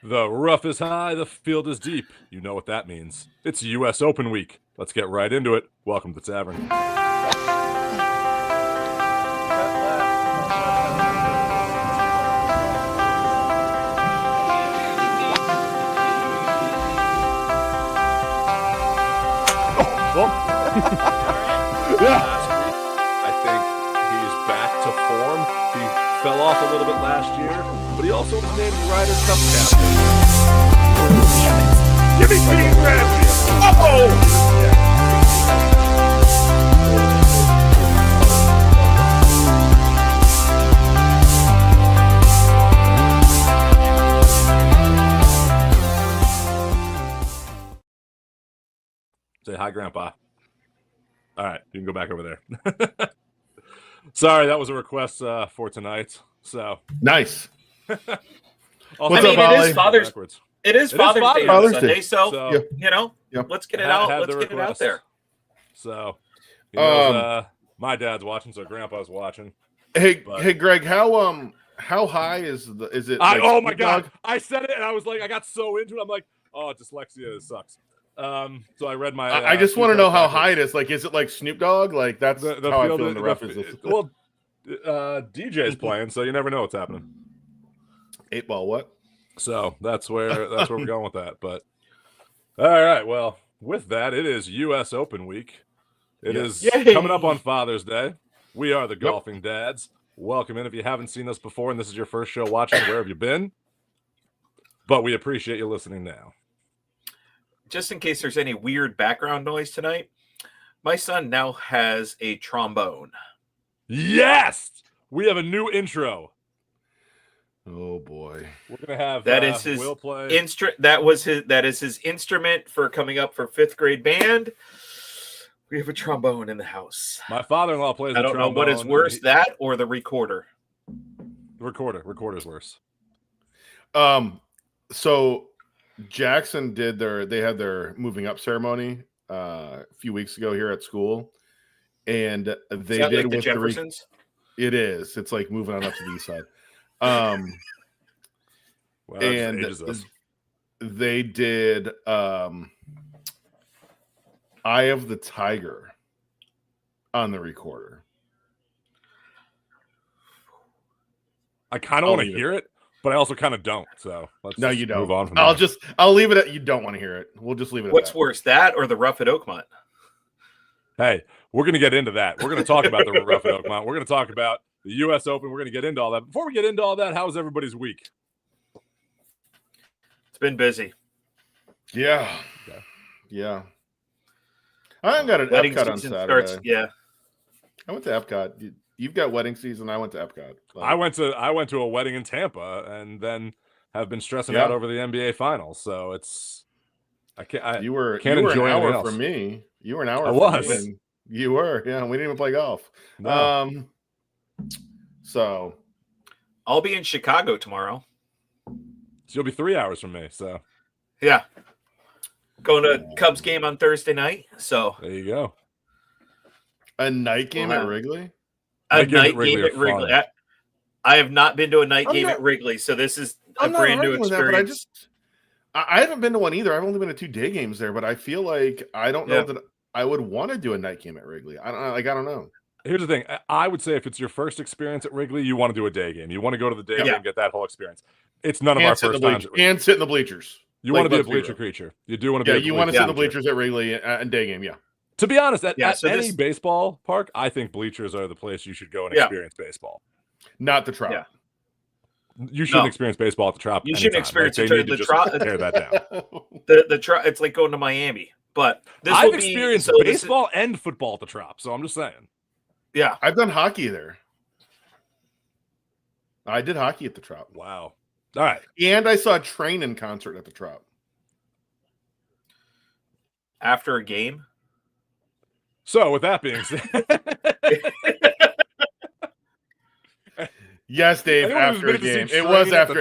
The rough is high, the field is deep. You know what that means. It's U.S. Open week. Let's get right into it. Welcome to Tavern. Yeah. I think he's back to form. He fell off a little bit last year, but he also was named Ryder Cup captain. Give me speed, Brad! Uh-oh! Say hi, Grandpa. All right, you can go back over there. Sorry, that was a request for tonight. So nice. It is Father's Day on Sunday, so you know, let's get it out. Let's get it out there. So, my dad's watching, so Grandpa's watching. Hey, Greg, how high is it? Oh my God! I said it, and I was like, I got so into it. I'm like, oh, dyslexia sucks. So I read my. I just want to know how high it is. Like, is it like Snoop Dogg? Like that's how I feel in the ref is. Well, DJ's playing, so you never know what's happening. 8-ball, what? So that's where we're going with that. But all right, well, with that, it is U.S. Open week. It is coming up on Father's Day. We are the Golfing Dads. Welcome in. If you haven't seen us before and this is your first show watching, where have you been? But we appreciate you listening now. Just in case there's any weird background noise tonight, my son now has a trombone. Yes, we have a new intro. Oh boy, we're gonna have that is his Will play. That is his instrument for coming up for 5th grade band. We have a trombone in the house. My father-in-law plays. I don't know what is worse, that or the recorder. The recorder's worse. So Jackson they had their moving up ceremony a few weeks ago here at school, and they did like the Jeffersons. It is. It's like moving on up to the east side. Well, and they did Eye of the Tiger on the recorder. I kind of want to hear it, but I also kind of don't. So let's you don't. Move on from I'll leave it at you don't want to hear it. We'll just leave it at What's worse, that or the Rough at Oakmont? Hey, we're going to get into that. We're going to talk about the Rough at Oakmont. We're going to talk about the U.S. Open. We're going to get into all that. Before we get into all that, how was everybody's week? It's been busy. Yeah. Okay. Yeah. I got an Epcot on Saturday. I went to Epcot. You've got wedding season. I went to Epcot. I went to a wedding in Tampa, and then have been stressing out over the NBA Finals. So it's you were enjoy an hour else. from me. You were an hour. I was. Me, you were. Yeah. We didn't even play golf. No. So I'll be in Chicago tomorrow. So you'll be 3 hours from me. So yeah. Going to Cubs game on Thursday night. So there you go. A night game at Wrigley? A night game at Wrigley. I have not been to a night game at Wrigley, so this is a brand new experience. I haven't been to one either. I've only been to 2 day games there, but I feel like I don't know that I would want to do a night game at Wrigley. I don't know. Here's the thing. I would say if it's your first experience at Wrigley, you want to do a day game. You want to go to the day game and get that whole experience. It's none of our first times. And sit in the bleachers. You want to be a bleacher creature. You do want to be. Yeah, you want to sit in the bleachers at Wrigley and day game. Yeah. To be honest, at any baseball park, I think bleachers are the place you should go and experience baseball. Not the Trop. Yeah. You shouldn't experience baseball at the Trop. You shouldn't experience the Trop. Tear that down. The Trop. It's like going to Miami. But I've experienced baseball and football at the Trop, so I'm just saying. Yeah, I've done hockey there. I did hockey at the Trop. Wow. All right. And I saw Train in concert at the Trop. After a game? So, with that being said... Yes, Dave, after a game. It was after...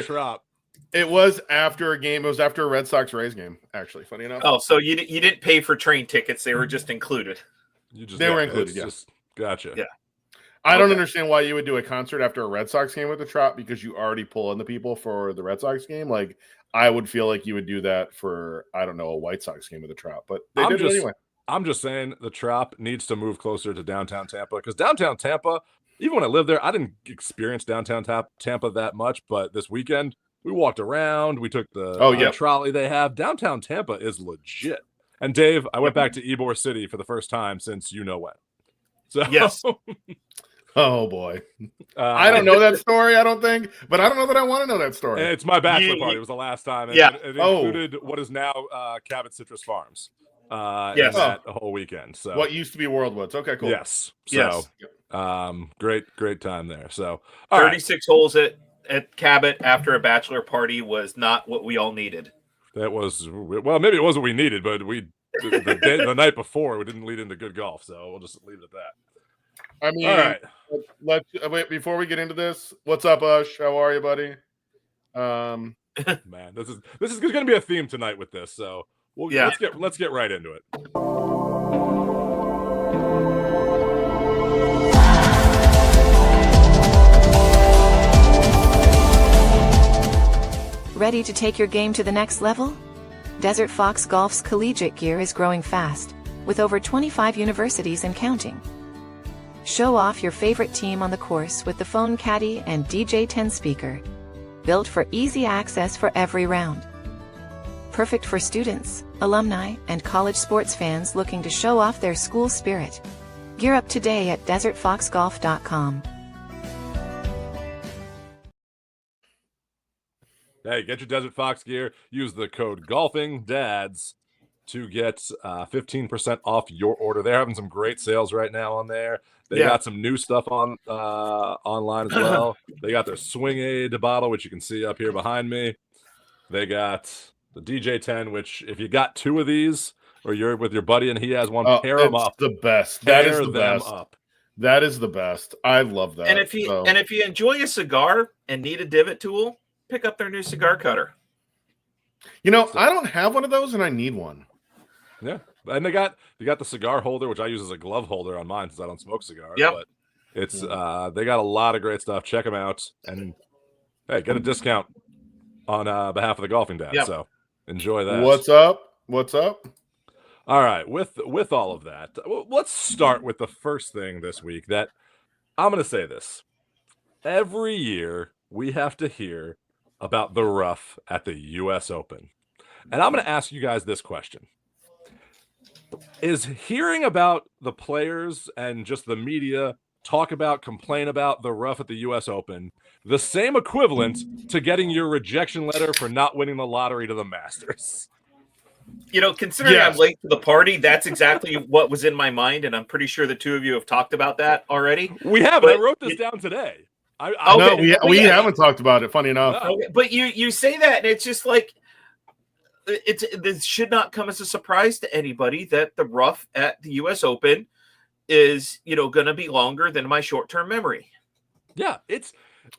It was after a game. It was after a Red Sox-Rays game, actually, funny enough. Oh, so you didn't pay for train tickets. They were just included. They were included, yeah. Gotcha. Yeah. I don't understand why you would do a concert after a Red Sox game with the Trop because you already pull in the people for the Red Sox game. Like, I would feel like you would do that for, I don't know, a White Sox game with the Trop, but they did it anyway. I'm just saying the Trop needs to move closer to downtown Tampa because downtown Tampa, even when I lived there, I didn't experience downtown Tampa that much. But this weekend, we walked around. We took the trolley they have. Downtown Tampa is legit. And Dave, I went back to Ybor City for the first time since you know when. So yes. Oh boy. I don't know that story, I don't think, but I don't know that I want to know that story. It's my bachelor party. It was the last time. And it included what is now Cabot Citrus Farms. That whole weekend. So what used to be Worldwoods. Okay, cool. Yes. So great time there. So 36 holes at Cabot after a bachelor party was not what we all needed. That was maybe it wasn't what we needed, but the night before we didn't lead into good golf, so we'll just leave it at that. I mean, all right. Let's wait before we get into this. What's up, Ush? How are you, buddy? Man, this is going to be a theme tonight with this, so let's get right into it. Ready to take your game to the next level? Desert Fox Golf's collegiate gear is growing fast, with over 25 universities and counting. Show off your favorite team on the course with the Phone Caddy and DJ10 speaker, built for easy access for every round. Perfect for students, alumni, and college sports fans looking to show off their school spirit. Gear up today at desertfoxgolf.com. Hey, get your Desert Fox gear. Use the code GOLFINGDADS to get 15% off your order. They're having some great sales right now on there. They got some new stuff on online as well. They got their Swing Aid bottle, which you can see up here behind me. They got the DJ10, which if you got two of these or you're with your buddy and he has one, pair them up. The best. That is the best. That is the best. I love that. And if you enjoy a cigar and need a divot tool, pick up their new cigar cutter. I don't have one of those, and I need one. Yeah, and they got the cigar holder, which I use as a glove holder on mine since I don't smoke cigars. Yep. But it's they got a lot of great stuff. Check them out, and hey, get a discount on behalf of the Golfing Dad. Yep. So enjoy that. What's up? All right, with all of that, let's start with the first thing this week. That I'm going to say this every year we have to hear about the rough at the U.S. Open. And I'm going to ask you guys this question. Is hearing about the players and just the media complain about the rough at the U.S. Open the same equivalent to getting your rejection letter for not winning the lottery to the Masters? Considering I'm late to the party, that's exactly what was in my mind, and I'm pretty sure the two of you have talked about that already. We have. I wrote this down today. No, we haven't talked about it. Funny enough, okay, but you say that, and it's just like this should not come as a surprise to anybody that the rough at the U.S. Open is going to be longer than my short-term memory. Yeah,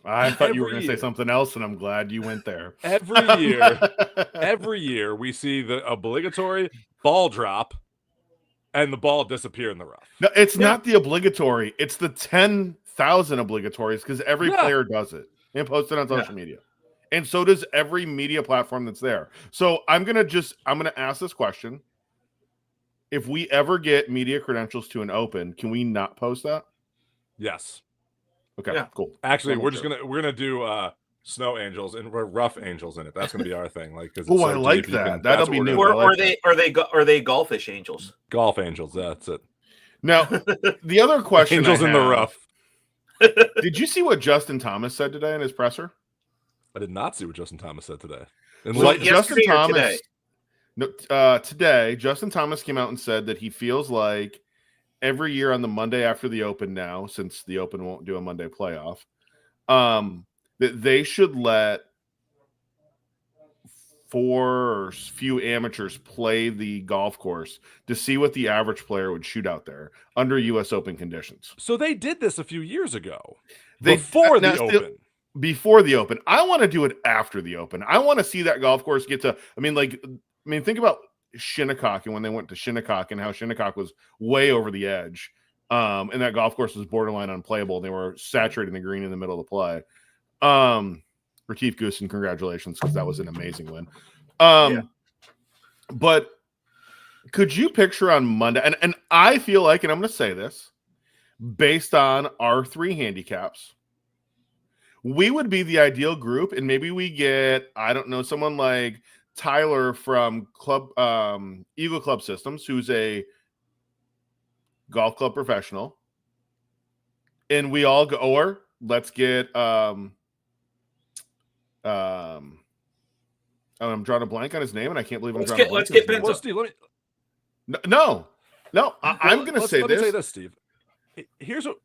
I thought you were going to say something else, and I'm glad you went there. Every year we see the obligatory ball drop, and the ball disappear in the rough. No, it's not the obligatory; it's the 10,000 obligatories because every player does it and posts it on social media, and so does every media platform that's there. So I'm gonna ask this question: if we ever get media credentials to an Open, can we not post that? Yes. Okay. Cool. Actually, we're gonna do snow angels and rough angels in it. That's gonna be our thing. Like, I like that. That'll be new. Or are they golfish angels? Golf angels. That's it. Now, the other question: angels in the rough. Did you see what Justin Thomas said today in his presser? I did not see what Justin Thomas said today. Today, Justin Thomas came out and said that he feels like every year on the Monday after the Open now, since the Open won't do a Monday playoff, that they should let few amateurs play the golf course to see what the average player would shoot out there under U.S. Open conditions. So they did this a few years ago. Before the Open. I want to do it after the Open. I want to see that golf course get to, think about Shinnecock and when they went to Shinnecock and how Shinnecock was way over the edge. And that golf course was borderline unplayable. They were saturating the green in the middle of the play. Retief Goosen, congratulations, because that was an amazing win. But could you picture on Monday, and I feel like, and I'm going to say this, based on our 3 handicaps, we would be the ideal group, and maybe we get, I don't know, someone like Tyler from Eagle Club Systems, who's a golf club professional, and we all go, or let's get I'm drawing a blank on his name, and I can't believe I'm drawing a blank. Let's get Benzo. Well, Steve, let me. No. I'm going to say let this. me say this, Steve. Here's what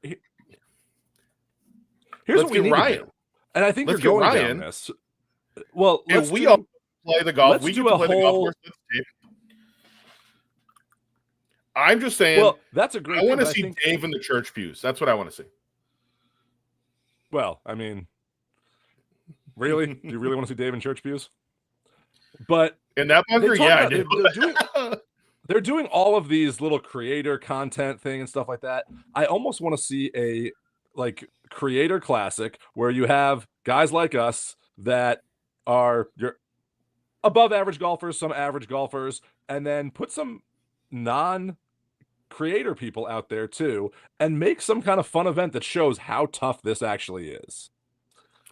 Let's we need Ryan. to do. And I think Let's you're going Ryan. down this. Well, if we all play the golf, we do can a play the whole. golf course. I'm just saying. Well, that's a great. I want to see Dave in the church pews. That's what I want to see. Well, I mean, really, do you really want to see Dave in church pews? But in that bunker, yeah, they're doing all of these little creator content thing and stuff like that. I almost want to see a creator classic where you have guys like us that are your above average golfers, some average golfers, and then put some non-creator people out there too, and make some kind of fun event that shows how tough this actually is.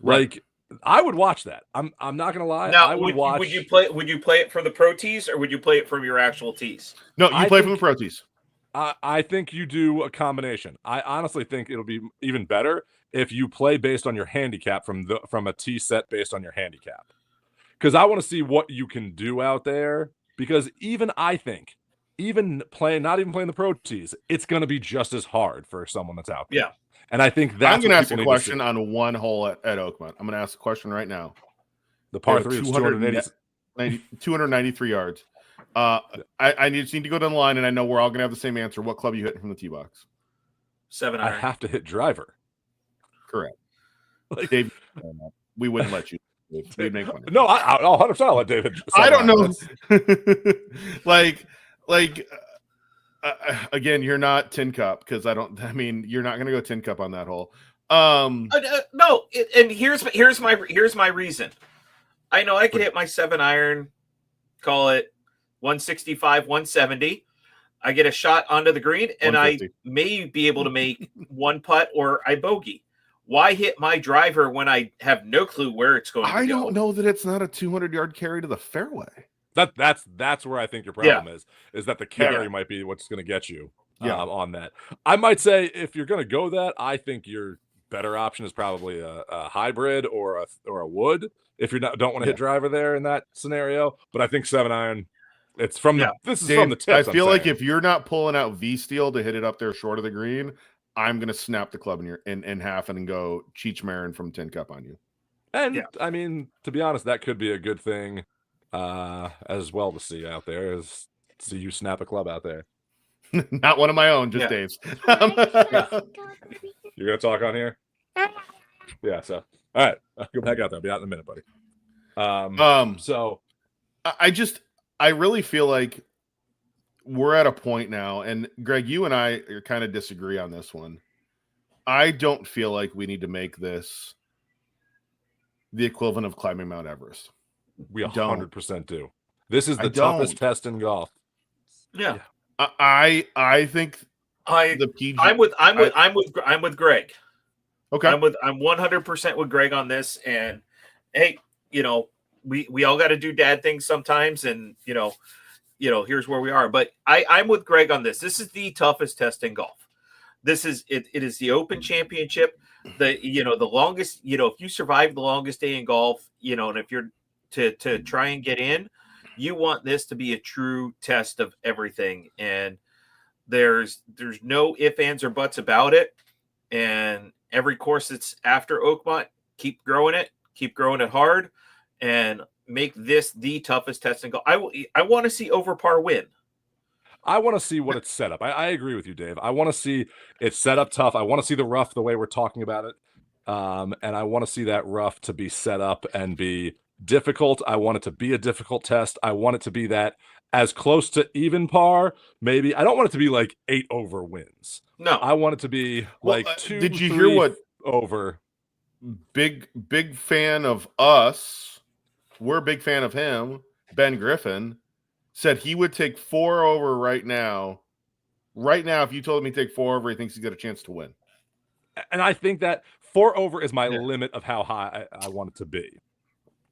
Right. Like, I would watch that. I'm not gonna lie. Now, I would watch. Would you play it from the pro tees, or would you play it from your actual tees? No, you play from the pro tees. I think you do a combination. I honestly think it'll be even better if you play based on your handicap from a tee set based on your handicap. Because I want to see what you can do out there. Because I think not even playing the pro tees, it's going to be just as hard for someone that's out there. Yeah. And I think that's I'm going to ask a question on one hole at Oakmont. I'm going to ask a question right now. The par 3 is 293 yards. I just need to go down the line, and I know we're all going to have the same answer. What club are you hitting from the tee box? 7 iron. I have to hit driver. Correct. Dave, we wouldn't let you. We'd make fun of no, I'll 100% let David. I don't know. Again, you're not tin cup because you're not going to go tin cup on that hole. No, and here's my reason. I know I could hit my 7 iron, call it 165, 170. I get a shot onto the green, and I may be able to make one putt or I bogey. Why hit my driver when I have no clue where it's going to go? I don't know that it's not a 200-yard carry to the fairway. That's where I think your problem is that the carry might be what's going to get you on that. I might say if you're going to go that, I think your better option is probably a hybrid or a wood if you don't want to hit driver there in that scenario. But I think 7 iron. It's from this is Dave, from the tips. I feel like if you're not pulling out V steel to hit it up there short of the green, I'm gonna snap the club in half and go Cheech Marin from Tin Cup on you. And I mean, to be honest, that could be a good thing as well to see out there is see you snap a club out there. Not one of my own, just Dave's. You're gonna talk on here? Yeah. So all right, I'll go back out there. I'll be out in a minute, buddy. So I really feel like we're at a point now, and Greg, you and I kind of disagree on this one. I don't feel like we need to make this the equivalent of climbing Mount Everest. We 100% do. This is the toughest test in golf. Yeah. I think the PG. I'm with Greg. Okay. I'm 100% with Greg on this, and hey, we all got to do dad things sometimes, and here's where we are. But I'm with Greg on this. This is the toughest test in golf. This is it. It is the Open Championship. The longest. If you survive the longest day in golf, and if you're to try and get in, you want this to be a true test of everything. And there's no ifs, ands, or buts about it. And every course that's after Oakmont, keep growing it hard, and make this the toughest test in golf. I want to see over par win. I want to see what it's set up. I agree with you, Dave. I want to see it set up tough. I want to see the rough the way we're talking about it. And I want to see that rough to be set up and be difficult. I want it to be a difficult test. I want it to be that as close to even par. Maybe I don't want it to be like 8 over wins. No, I want it to be like 2. Did you 3 hear what over? Big fan of us. We're a big fan of him. Ben Griffin said he would take 4 over right now. Right now, if you told him he'd take 4 over, he thinks he's got a chance to win. And I think that 4 over is my limit of how high I want it to be.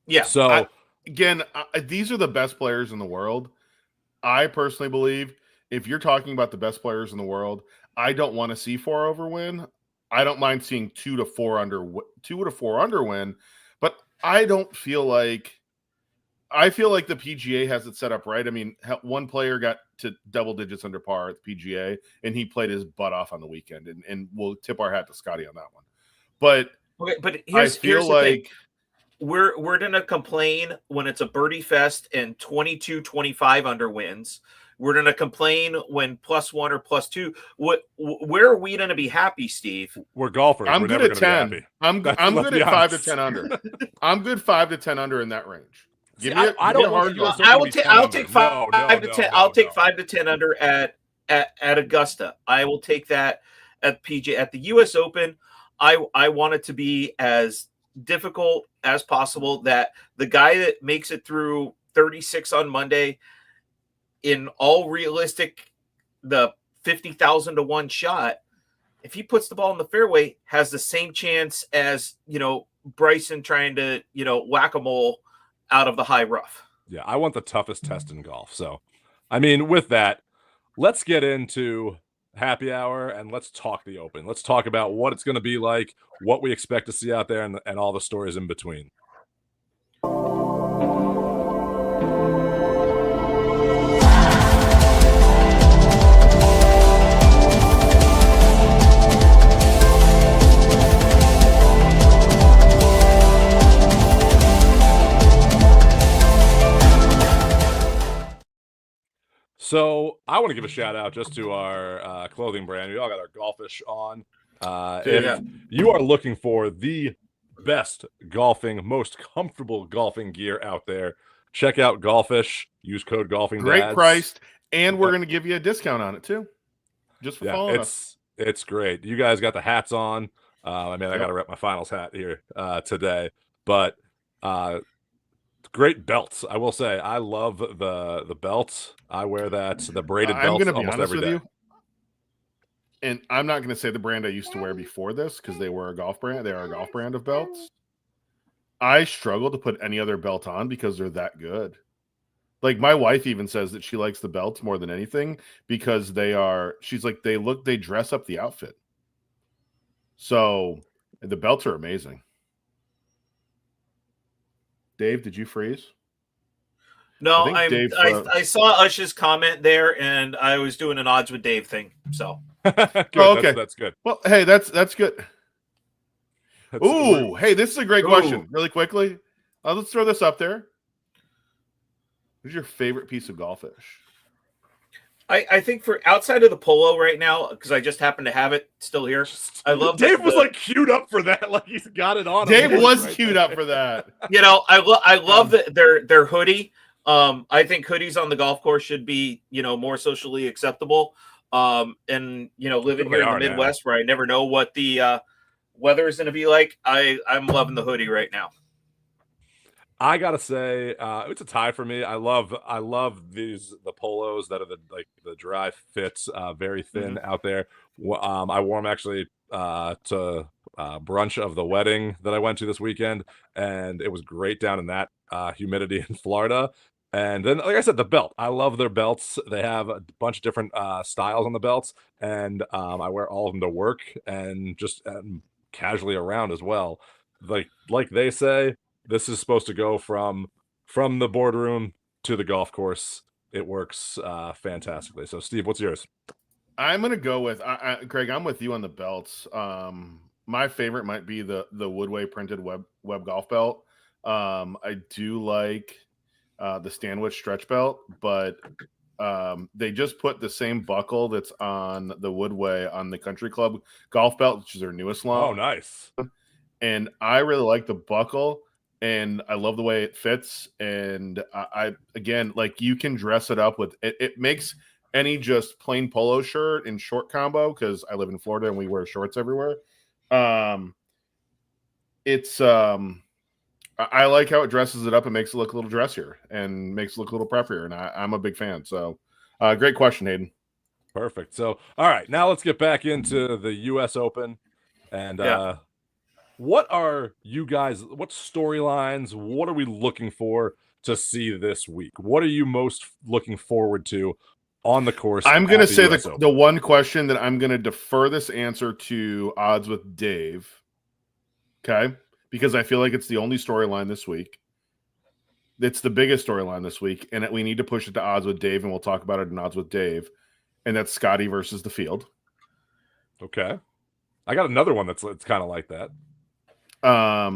Yeah. So these are the best players in the world. I personally believe if you're talking about the best players in the world, I don't want to see 4 over win. I don't mind seeing 2 to 4 under win, but I don't feel like. I feel like the PGA has it set up right. I mean, one player got to double digits under par at the PGA, and he played his butt off on the weekend. And we'll tip our hat to Scottie on that one. But here's the thing. We're gonna complain when it's a birdie fest and 22-25 under wins. We're gonna complain when +1 or +2. Where are we gonna be happy, Steve? We're golfers. I'm We're good never at gonna 10. be happy. I'm good at 5 to 10 under. I'm good 5 to 10 under in that range. I'll take 5 to 10. I'll take 5 to 10 under at Augusta. I will take that at PGA. At the U.S. Open, I want it to be as difficult as possible, that the guy that makes it through 36 on Monday, in all realistic, the 50,000 to 1 shot, if he puts the ball in the fairway, has the same chance as, Bryson trying to, whack-a-mole out of the high rough. Yeah, I want the toughest test in golf. So, I mean, with that, let's get into happy hour and let's talk the Open. Let's talk about what it's going to be like, what we expect to see out there, and all the stories in between. So I want to give a shout out just to our clothing brand. We all got our Golfish on. If you are looking for the best golfing, most comfortable golfing gear out there, check out Golfish. Use code GolfingDads. Great priced, and we're going to give you a discount on it too, just for following us. It's great. You guys got the hats on. I got to rep my finals hat here today, but great belts. I will say I love the belts. I wear the braided belts. I'm going to be almost honest every with day. you, and I'm not going to say the brand I used to wear before this, because they were a golf brand. They are a golf brand of belts. I struggle to put any other belt on because they're that good. Like, my wife even says that she likes the belts more than anything because she's like, they dress up the outfit. So the belts are amazing. Dave, did you freeze? No, I saw Ush's comment there, and I was doing an odds with Dave thing. So, good, okay, that's good. Well, hey, that's good. Hey, this is a great question. Really quickly, let's throw this up there. Who's your favorite piece of Golfish? I think for outside of the polo right now, because I just happen to have it still here. I love Dave was like queued up for that, like he's got it on. Dave was queued up for that. I love their hoodie. I think hoodies on the golf course should be more socially acceptable. And living here in the Midwest where I never know what the weather is going to be like, I'm loving the hoodie right now. I gotta say, it's a tie for me. I love the polos that are the dry fits, very thin out there. I wore them actually to brunch of the wedding that I went to this weekend, and it was great down in that humidity in Florida. And then, like I said, the belt. I love their belts. They have a bunch of different styles on the belts, and I wear all of them to work and just casually around as well. Like they say, this is supposed to go from the boardroom to the golf course. It works fantastically. So, Steve, what's yours? I'm going to go with Craig. I'm with you on the belts. My favorite might be the Woodway printed web golf belt. I do like the Stanwich stretch belt, but they just put the same buckle that's on the Woodway on the Country Club golf belt, which is their newest line. Oh, nice. And I really like the buckle. and I love the way it fits. And I again, like, you can dress it up with it makes any just plain polo shirt and short combo, because I live in Florida and we wear shorts everywhere. It's I like how it dresses it up and makes it look a little dressier and makes it look a little preppier, and I'm a big fan. So, great question, Hayden. Perfect. So, all right, now let's get back into the U.S. Open, and what are you guys? What storylines? What are we looking for to see this week? What are you most looking forward to on the course? I'm going to say the one question that I'm going to defer this answer to Odds with Dave. Okay. Because I feel like it's the only storyline this week. It's the biggest storyline this week, and we need to push it to Odds with Dave, and we'll talk about it in Odds with Dave, and that's Scottie versus the field. Okay. I got another one it's kind of like that.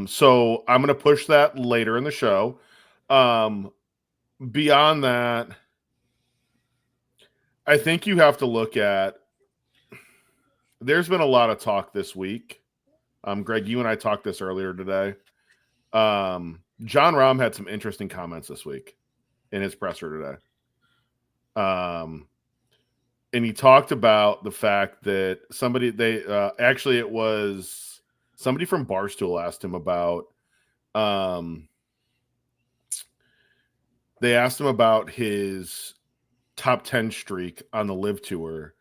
So I'm going to push that later in the show. Beyond that, I think you have to look at, there's been a lot of talk this week. Greg, you and I talked this earlier today. John Rahm had some interesting comments this week in his presser today. And he talked about the fact that it was somebody from Barstool asked him about, they asked him about his top 10 streak on the Live Tour.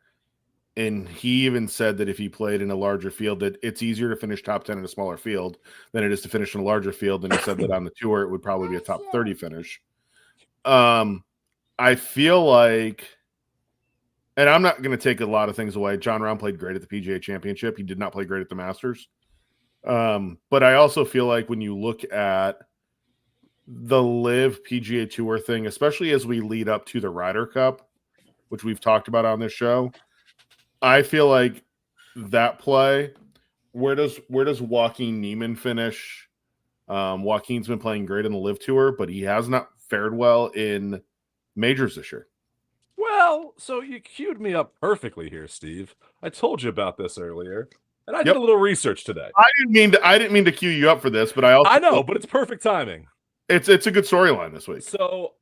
And he even said that if he played in a larger field, that it's easier to finish top 10 in a smaller field than it is to finish in a larger field. And he said that on the tour, it would probably be a top 30 finish. I feel like, and I'm not going to take a lot of things away. John Rahm played great at the PGA Championship. He did not play great at the Masters. But I also feel like when you look at the Live PGA Tour thing, especially as we lead up to the Ryder Cup, which we've talked about on this show, I feel like that play, where does Joaquin Niemann finish? Joaquin's been playing great in the Live Tour, but he has not fared well in majors this year. Well, so you queued me up perfectly here, Steve. I told you about this earlier, and I did a little research today. I didn't mean to queue you up for this, but I know, but it's perfect timing. It's a good storyline this week. So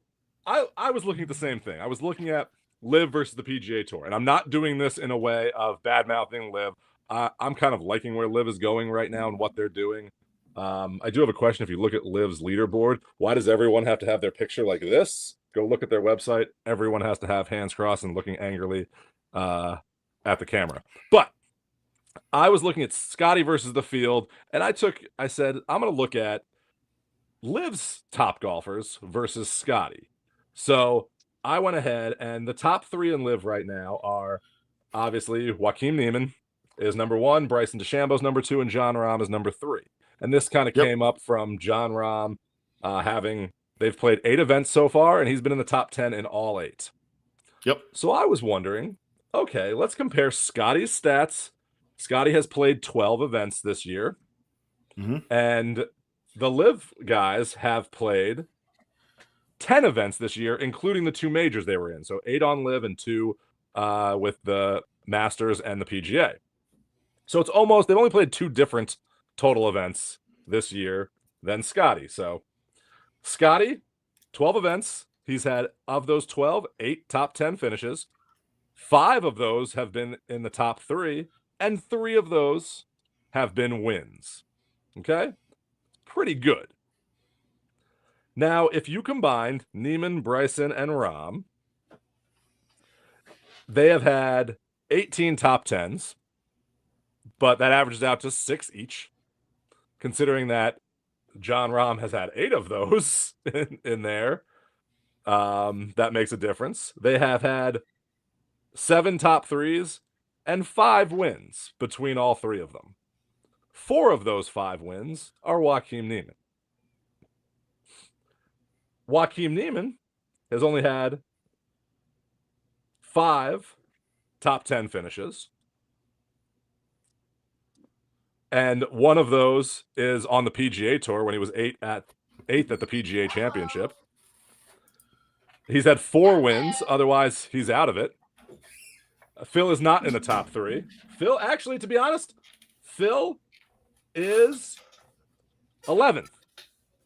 I was looking at the same thing. I was looking at Live versus the PGA Tour, and I'm not doing this in a way of bad-mouthing Live. I'm kind of liking where Live is going right now and what they're doing. I do have a question. If you look at Live's leaderboard, why does everyone have to have their picture like this? Go look at their website. Everyone has to have hands crossed and looking angrily at the camera. But I was looking at Scottie versus the field, and I said, I'm going to look at Live's top golfers versus Scottie. So I went ahead, and the top three in Live right now are obviously Joaquin Niemann is number one, Bryson DeChambeau's number two, and John Rahm is number three. And this kind of came up from John Rahm they've played 8 events so far, and he's been in the top 10 in all 8. Yep. So I was wondering, okay, let's compare Scottie's stats. Scottie has played 12 events this year, and the Live guys have played 10 events this year, including the 2 majors they were in. So 8 on Live and 2 with the Masters and the PGA. So it's they've only played 2 different total events this year than Scottie. So Scottie, 12 events. He's had, of those 12, 8 top 10 finishes. 5 of those have been in the top 3, and 3 of those have been wins. Okay? Pretty good. Now, if you combined Niemann, Bryson, and Rahm, they have had 18 top 10s, but that averages out to 6 each, considering that John Rahm has had 8 of those in there. That makes a difference. They have had 7 top 3s and 5 wins between all 3 of them. 4 of those 5 wins are Joaquin Niemann. Joaquin Niemann has only had 5 top 10 finishes. And one of those is on the PGA Tour when he was 8th at the PGA Championship. He's had 4 wins. Otherwise, he's out of it. Phil is not in the top 3. Phil, actually, to be honest, Phil is 11th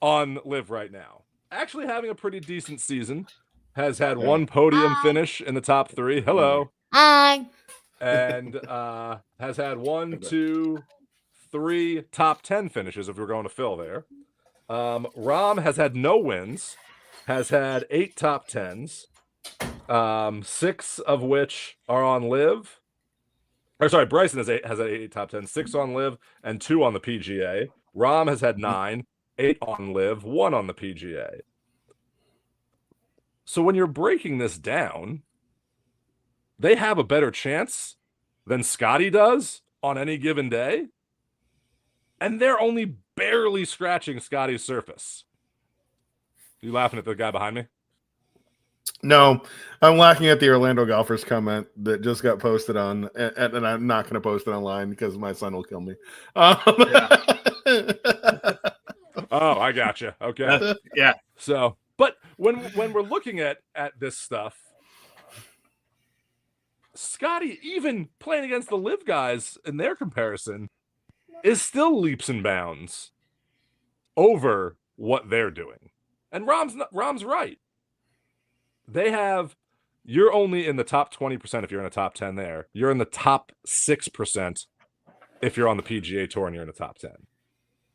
on Live right now. Actually having a pretty decent season. Has had one podium finish in the top 3. Hello. Hi. And has had 1, 2, 3 top 10 finishes if we're going to Phil there. Rom has had no wins, has had 8 top 10s, 6 of which are on Live. Or sorry, Bryson has had 8 top 10s, 6 on Live, and 2 on the PGA. Rom has had 9, 8 on Live, 1 on the PGA. So when you're breaking this down, they have a better chance than Scottie does on any given day. And they're only barely scratching Scottie's surface. You laughing at the guy behind me? No, I'm laughing at the Orlando Golfers comment that just got posted on, and I'm not going to post it online because my son will kill me. Oh, I gotcha. Okay. Yeah. So, but when we're looking at this stuff, Scottie, even playing against the Live guys in their comparison, is still leaps and bounds over what they're doing. And Rom's right. You're only in the top 20% if you're in a top 10 there. You're in the top 6% if you're on the PGA Tour and you're in the top 10.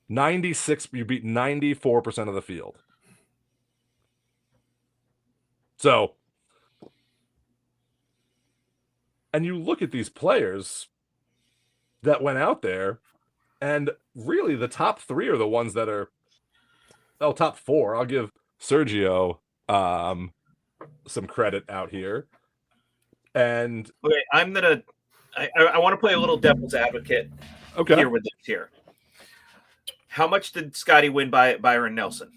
96, you beat 94% of the field. So, and you look at these players that went out there, and really the top 3 are the ones that are, top 4. I'll give Sergio some credit out here. And okay, I want to play a little devil's advocate here with this here. How much did Scottie win by Byron Nelson?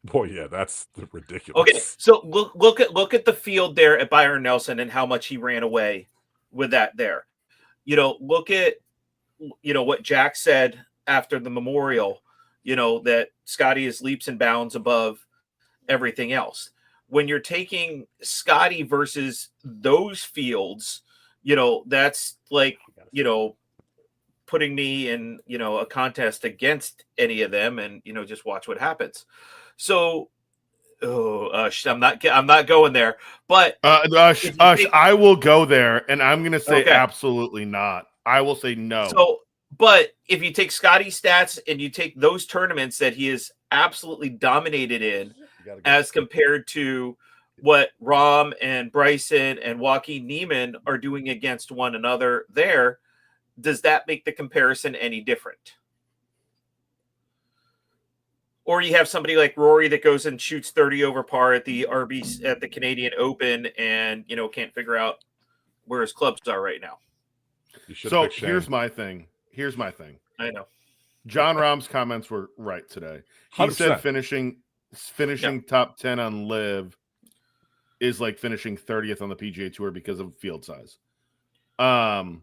Boy, yeah, that's ridiculous. Okay, so look at the field there at Byron Nelson and how much he ran away with that there. Look at what Jack said after the Memorial, that Scottie is leaps and bounds above everything else. When you're taking Scottie versus those fields, that's like, putting me in, a contest against any of them, and, just watch what happens. So, I'm not going there, but I will go there, and I'm going to say absolutely not. I will say no. So, but if you take Scottie's stats and you take those tournaments that he is absolutely dominated in, as compared to what Rom and Bryson and Joaquin Niemann are doing against one another there, does that make the comparison any different? Or you have somebody like Rory that goes and shoots 30 over par at the Canadian Open and, can't figure out where his clubs are right now. So here's my thing. I know. John Rahm's comments were right today. He 100%. Said finishing top 10 on Live is like finishing 30th on the PGA Tour because of field size. I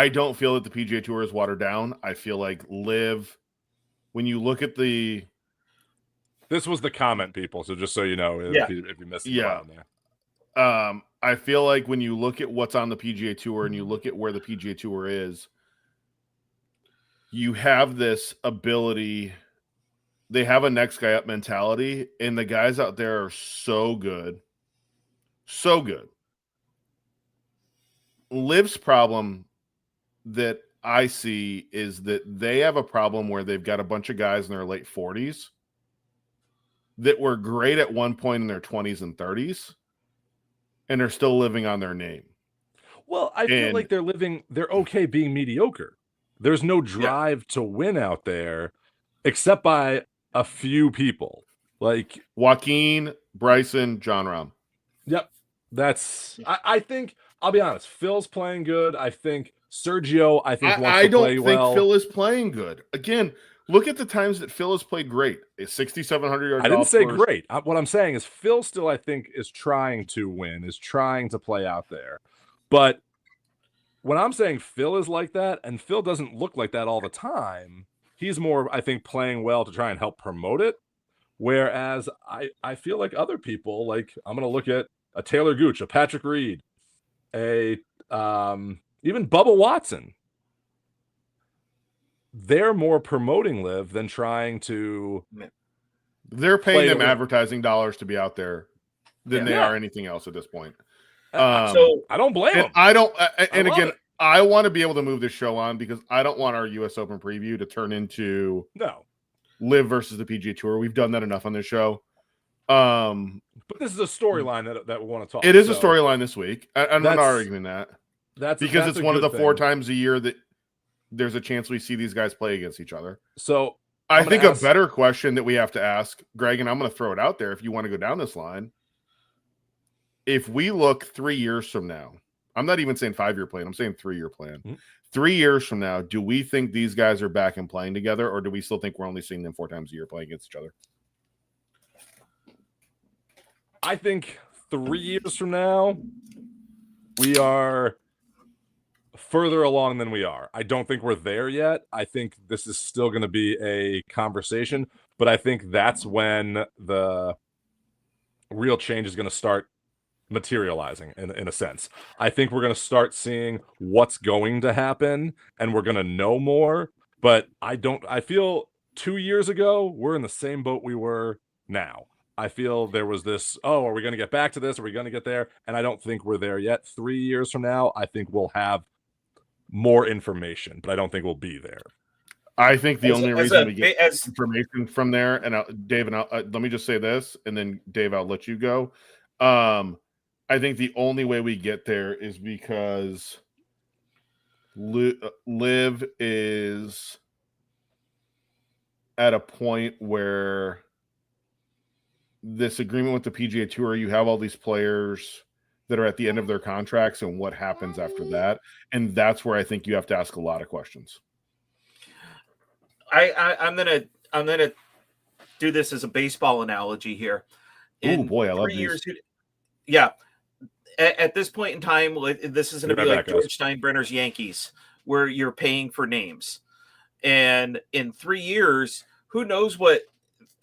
don't feel that the PGA Tour is watered down. I feel like Live, when you look at this was the comment, people. So just so you know, if you missed it around there. I feel like when you look at what's on the PGA Tour and you look at where the PGA Tour is, you have this ability. They have a next guy up mentality, and the guys out there are so good. So good. Liv's problem that I see is that they have a problem where they've got a bunch of guys in their late 40s that were great at one point in their 20s and 30s, and they're still living on their name. Well, I feel like they're okay being mediocre. There's no drive to win out there except by a few people. Like Joaquin, Bryson, John Rahm. Yep. I think, I'll be honest, Phil's playing good. I think Sergio, wants to play well. I don't think Phil is playing good. Again, look at the times that Phil has played great. A 6,700 yard. I didn't say great. What I'm saying is Phil still, I think, is trying to win, is trying to play out there. But when I'm saying Phil is like that, and Phil doesn't look like that all the time, he's more, I think, playing well to try and help promote it. Whereas I feel like other people, like I'm going to look at a Taylor Gooch, a Patrick Reed, even Bubba Watson. they're more promoting Live than trying to. They're paying them advertising dollars to be out there than they are anything else at this point. So I don't blame them. I don't. And again, I want to be able to move this show on because I don't want our U.S. Open preview to turn into Live versus the PGA Tour. We've done that enough on this show. But this is a storyline that we want to talk. It is a storyline this week. I'm not arguing that. That's it's one of the 4 times a year that there's a chance we see these guys play against each other. So I think a better question that we have to ask, Greg, and I'm going to throw it out there if you want to go down this line. If we look 3 years from now, I'm not even saying 5-year plan, I'm saying 3-year plan. Mm-hmm. 3 years from now, do we think these guys are back and playing together, or do we still think we're only seeing them 4 times a year playing against each other? I think 3 years from now, we are further along than we are. I don't think we're there yet. I think this is still going to be a conversation, but I think that's when the real change is going to start materializing in a sense. I think we're going to start seeing what's going to happen and we're going to know more, but I feel 2 years ago, we're in the same boat we were now. I feel there was this, are we going to get back to this? Are we going to get there? And I don't think we're there yet. 3 years from now, I think we'll have more information, but I don't think we'll be there. I think the only reason we get information from there, and Dave, and let me just say this, and then Dave, I'll let you go. I think the only way we get there is because Liv is at a point where this agreement with the PGA Tour, you have all these players that are at the end of their contracts and what happens after that. And that's where I think you have to ask a lot of questions. I'm gonna do this as a baseball analogy here. Oh boy, I love these. Yeah. At this point in time, this is going to be like George Steinbrenner's Yankees, where you're paying for names. And in 3 years, who knows what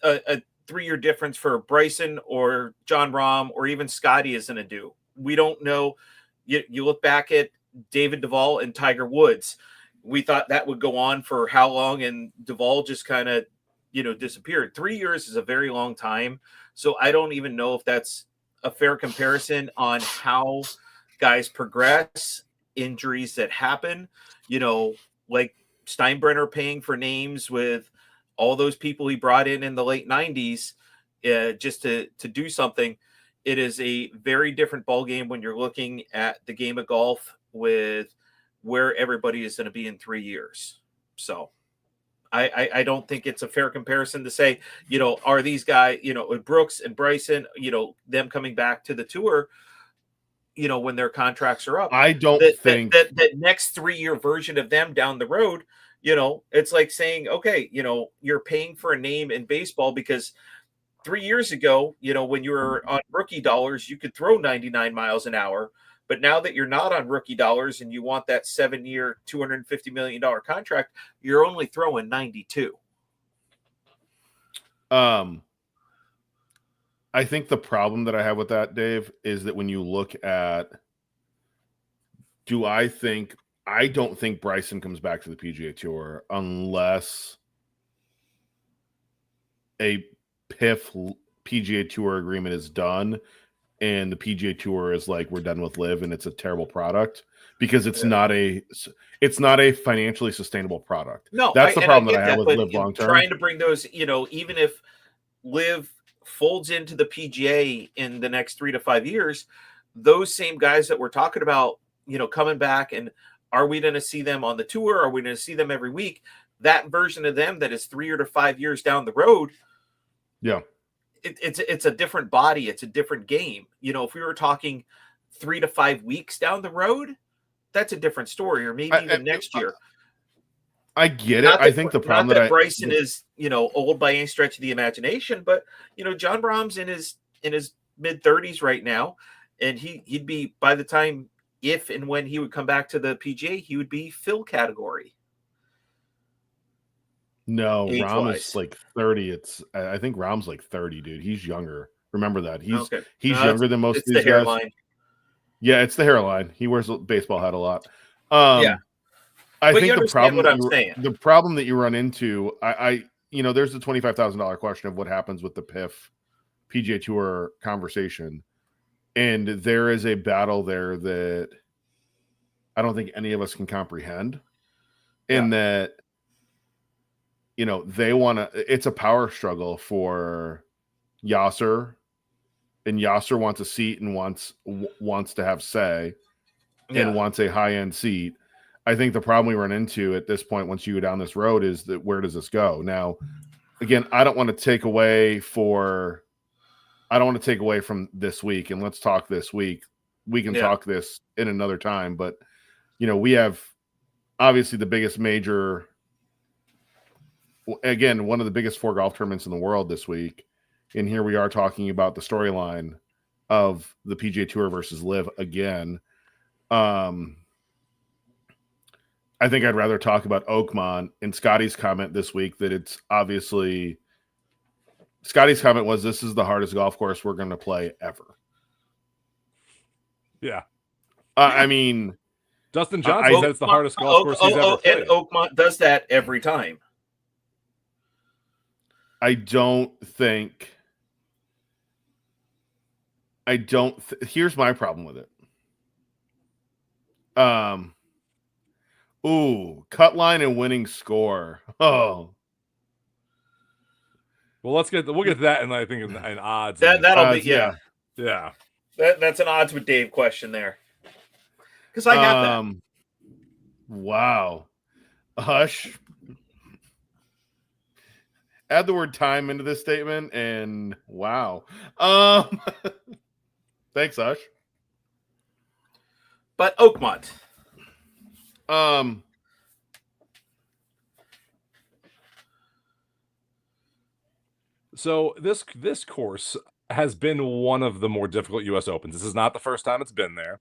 a 3-year difference for Bryson or John Rahm or even Scottie is going to do. We don't know. You look back at David Duval and Tiger Woods. We thought that would go on for how long, and Duval just kind of, disappeared. 3 years is a very long time. So I don't even know if that's a fair comparison on how guys progress, injuries that happen, like Steinbrenner paying for names with all those people he brought in the late 90s just to do something. It is a very different ballgame when you're looking at the game of golf with where everybody is going to be in 3 years. So I don't think it's a fair comparison to say, are these guys, with Brooks and Bryson, them coming back to the tour, when their contracts are up. I don't think that next 3-year version of them down the road, it's like saying, okay, you're paying for a name in baseball because 3 years ago, when you were on rookie dollars, you could throw 99 miles an hour. But now that you're not on rookie dollars and you want that 7-year, $250 million contract, you're only throwing 92. I think the problem that I have with that, Dave, is that when you look at, I don't think Bryson comes back to the PGA Tour unless a PIF PGA Tour agreement is done and the PGA Tour is like, we're done with Live and it's a terrible product, because it's not a financially sustainable product. No, that's the problem that I have with Live long term. Trying to bring those, even if Live folds into the PGA in the next 3 to 5 years, those same guys that we're talking about, coming back, and are we going to see them on the tour? Are we going to see them every week? That version of them that is 3 or 5 years down the road. Yeah. It's a different body. It's a different game. If we were talking 3 to 5 weeks down the road, that's a different story, or maybe even next year. I get it. I think the problem that Bryson is, old by any stretch of the imagination, but John Rahm's in his mid-30s right now, and he'd be, by the time, if and when he would come back to the PGA, he would be Phil category. No, Rahm is like 30. I think Rahm's like 30, dude. He's younger. Remember that. He's younger than most of these guys. Yeah, it's the hairline. He wears a baseball hat a lot. I I But think you understand what I'm saying. the problem that you run into, there's the $25,000 question of what happens with the PGA Tour conversation, and there is a battle there that I don't think any of us can comprehend. In that, they want to. It's a power struggle for Yasser, and Yasser wants a seat and wants to have say, and wants a high end seat. I think the problem we run into at this point, once you go down this road, is that where does this go? Now, again, I don't want to take away from this week, and let's talk this week. We can talk this in another time, but we have obviously the biggest major, again, one of the biggest 4 golf tournaments in the world this week. And here we are talking about the storyline of the PGA Tour versus LIV again. I think I'd rather talk about Oakmont and Scottie's comment this week that it's obviously Scottie's comment was, this is the hardest golf course we're going to play ever. Yeah. I mean, Dustin Johnson said it's the hardest golf course he's ever played. And Oakmont does that every time. Here's my problem with it. Cut line and winning score. Oh. Well, we'll get to that, and I think in odds. That'll be yeah. That's an odds with Dave question there. Because I have that. Wow. Hush. Add the word time into this statement, and wow. Thanks, Hush. But Oakmont. So this course has been one of the more difficult U.S. Opens. This is not the first time it's been there.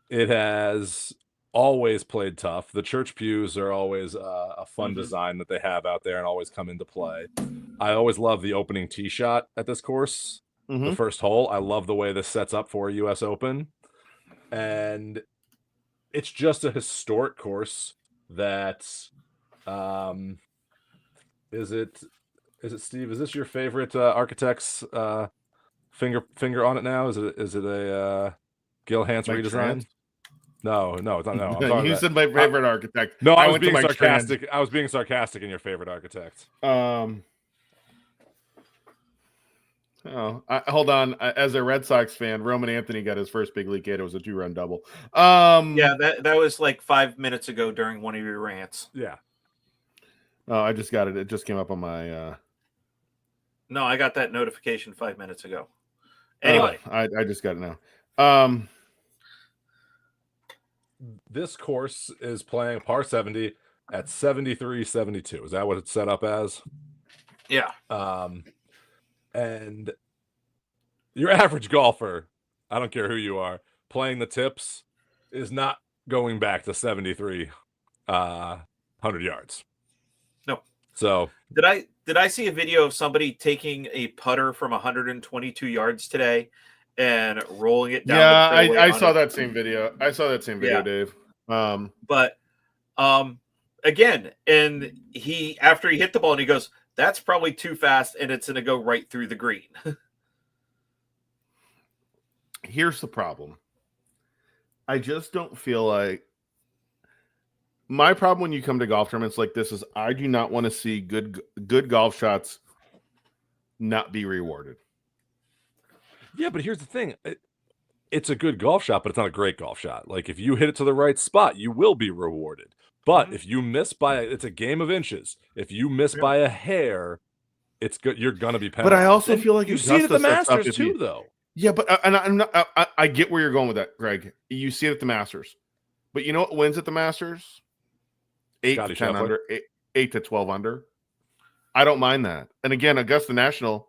It has always played tough. The church pews are always a fun design that they have out there and always come into play. I always love the opening tee shot at this course. The first hole. I love the way this sets up for a U.S. Open. And it's just a historic course that is it Steve? Is this your favorite architect's finger on it now? Is it a Gil Hanse redesign? Trans? No, it's not. No, you said my favorite architect. No, I was being sarcastic. Trans. I was being sarcastic in your favorite architect. Hold on. As a Red Sox fan, Roman Anthony got his first big league hit. It was a 2-run double. That was like 5 minutes ago during one of your rants. Yeah. Oh, I just got it. It just came up on my. No, I got that notification 5 minutes ago. Anyway, I just got it now. This course is playing par 70 at 73.72. Is that what it's set up as? Yeah. And your average golfer, I don't care who you are, playing the tips is not going back to 7,300 yards. No. So did I see a video of somebody taking a putter from 122 yards today and rolling it down? Yeah, I saw that same video. Dave. But again, and after he hit the ball and he goes, that's probably too fast, and it's going to go right through the green. Here's the problem. I just don't feel like my problem when you come to golf tournaments like this is I do not want to see good golf shots not be rewarded. Yeah, but here's the thing. It's a good golf shot, but it's not a great golf shot. Like, if you hit it to the right spot, you will be rewarded. But if you miss it's a game of inches. If you miss by a hair, it's good. You're gonna be penalized. But I also feel like you see it at the Masters too, though. Yeah, but I get where you're going with that, Greg. You see it at the Masters, but you know what wins at the Masters? 8 to 10 under, 8 to 12 under. I don't mind that. And again, Augusta National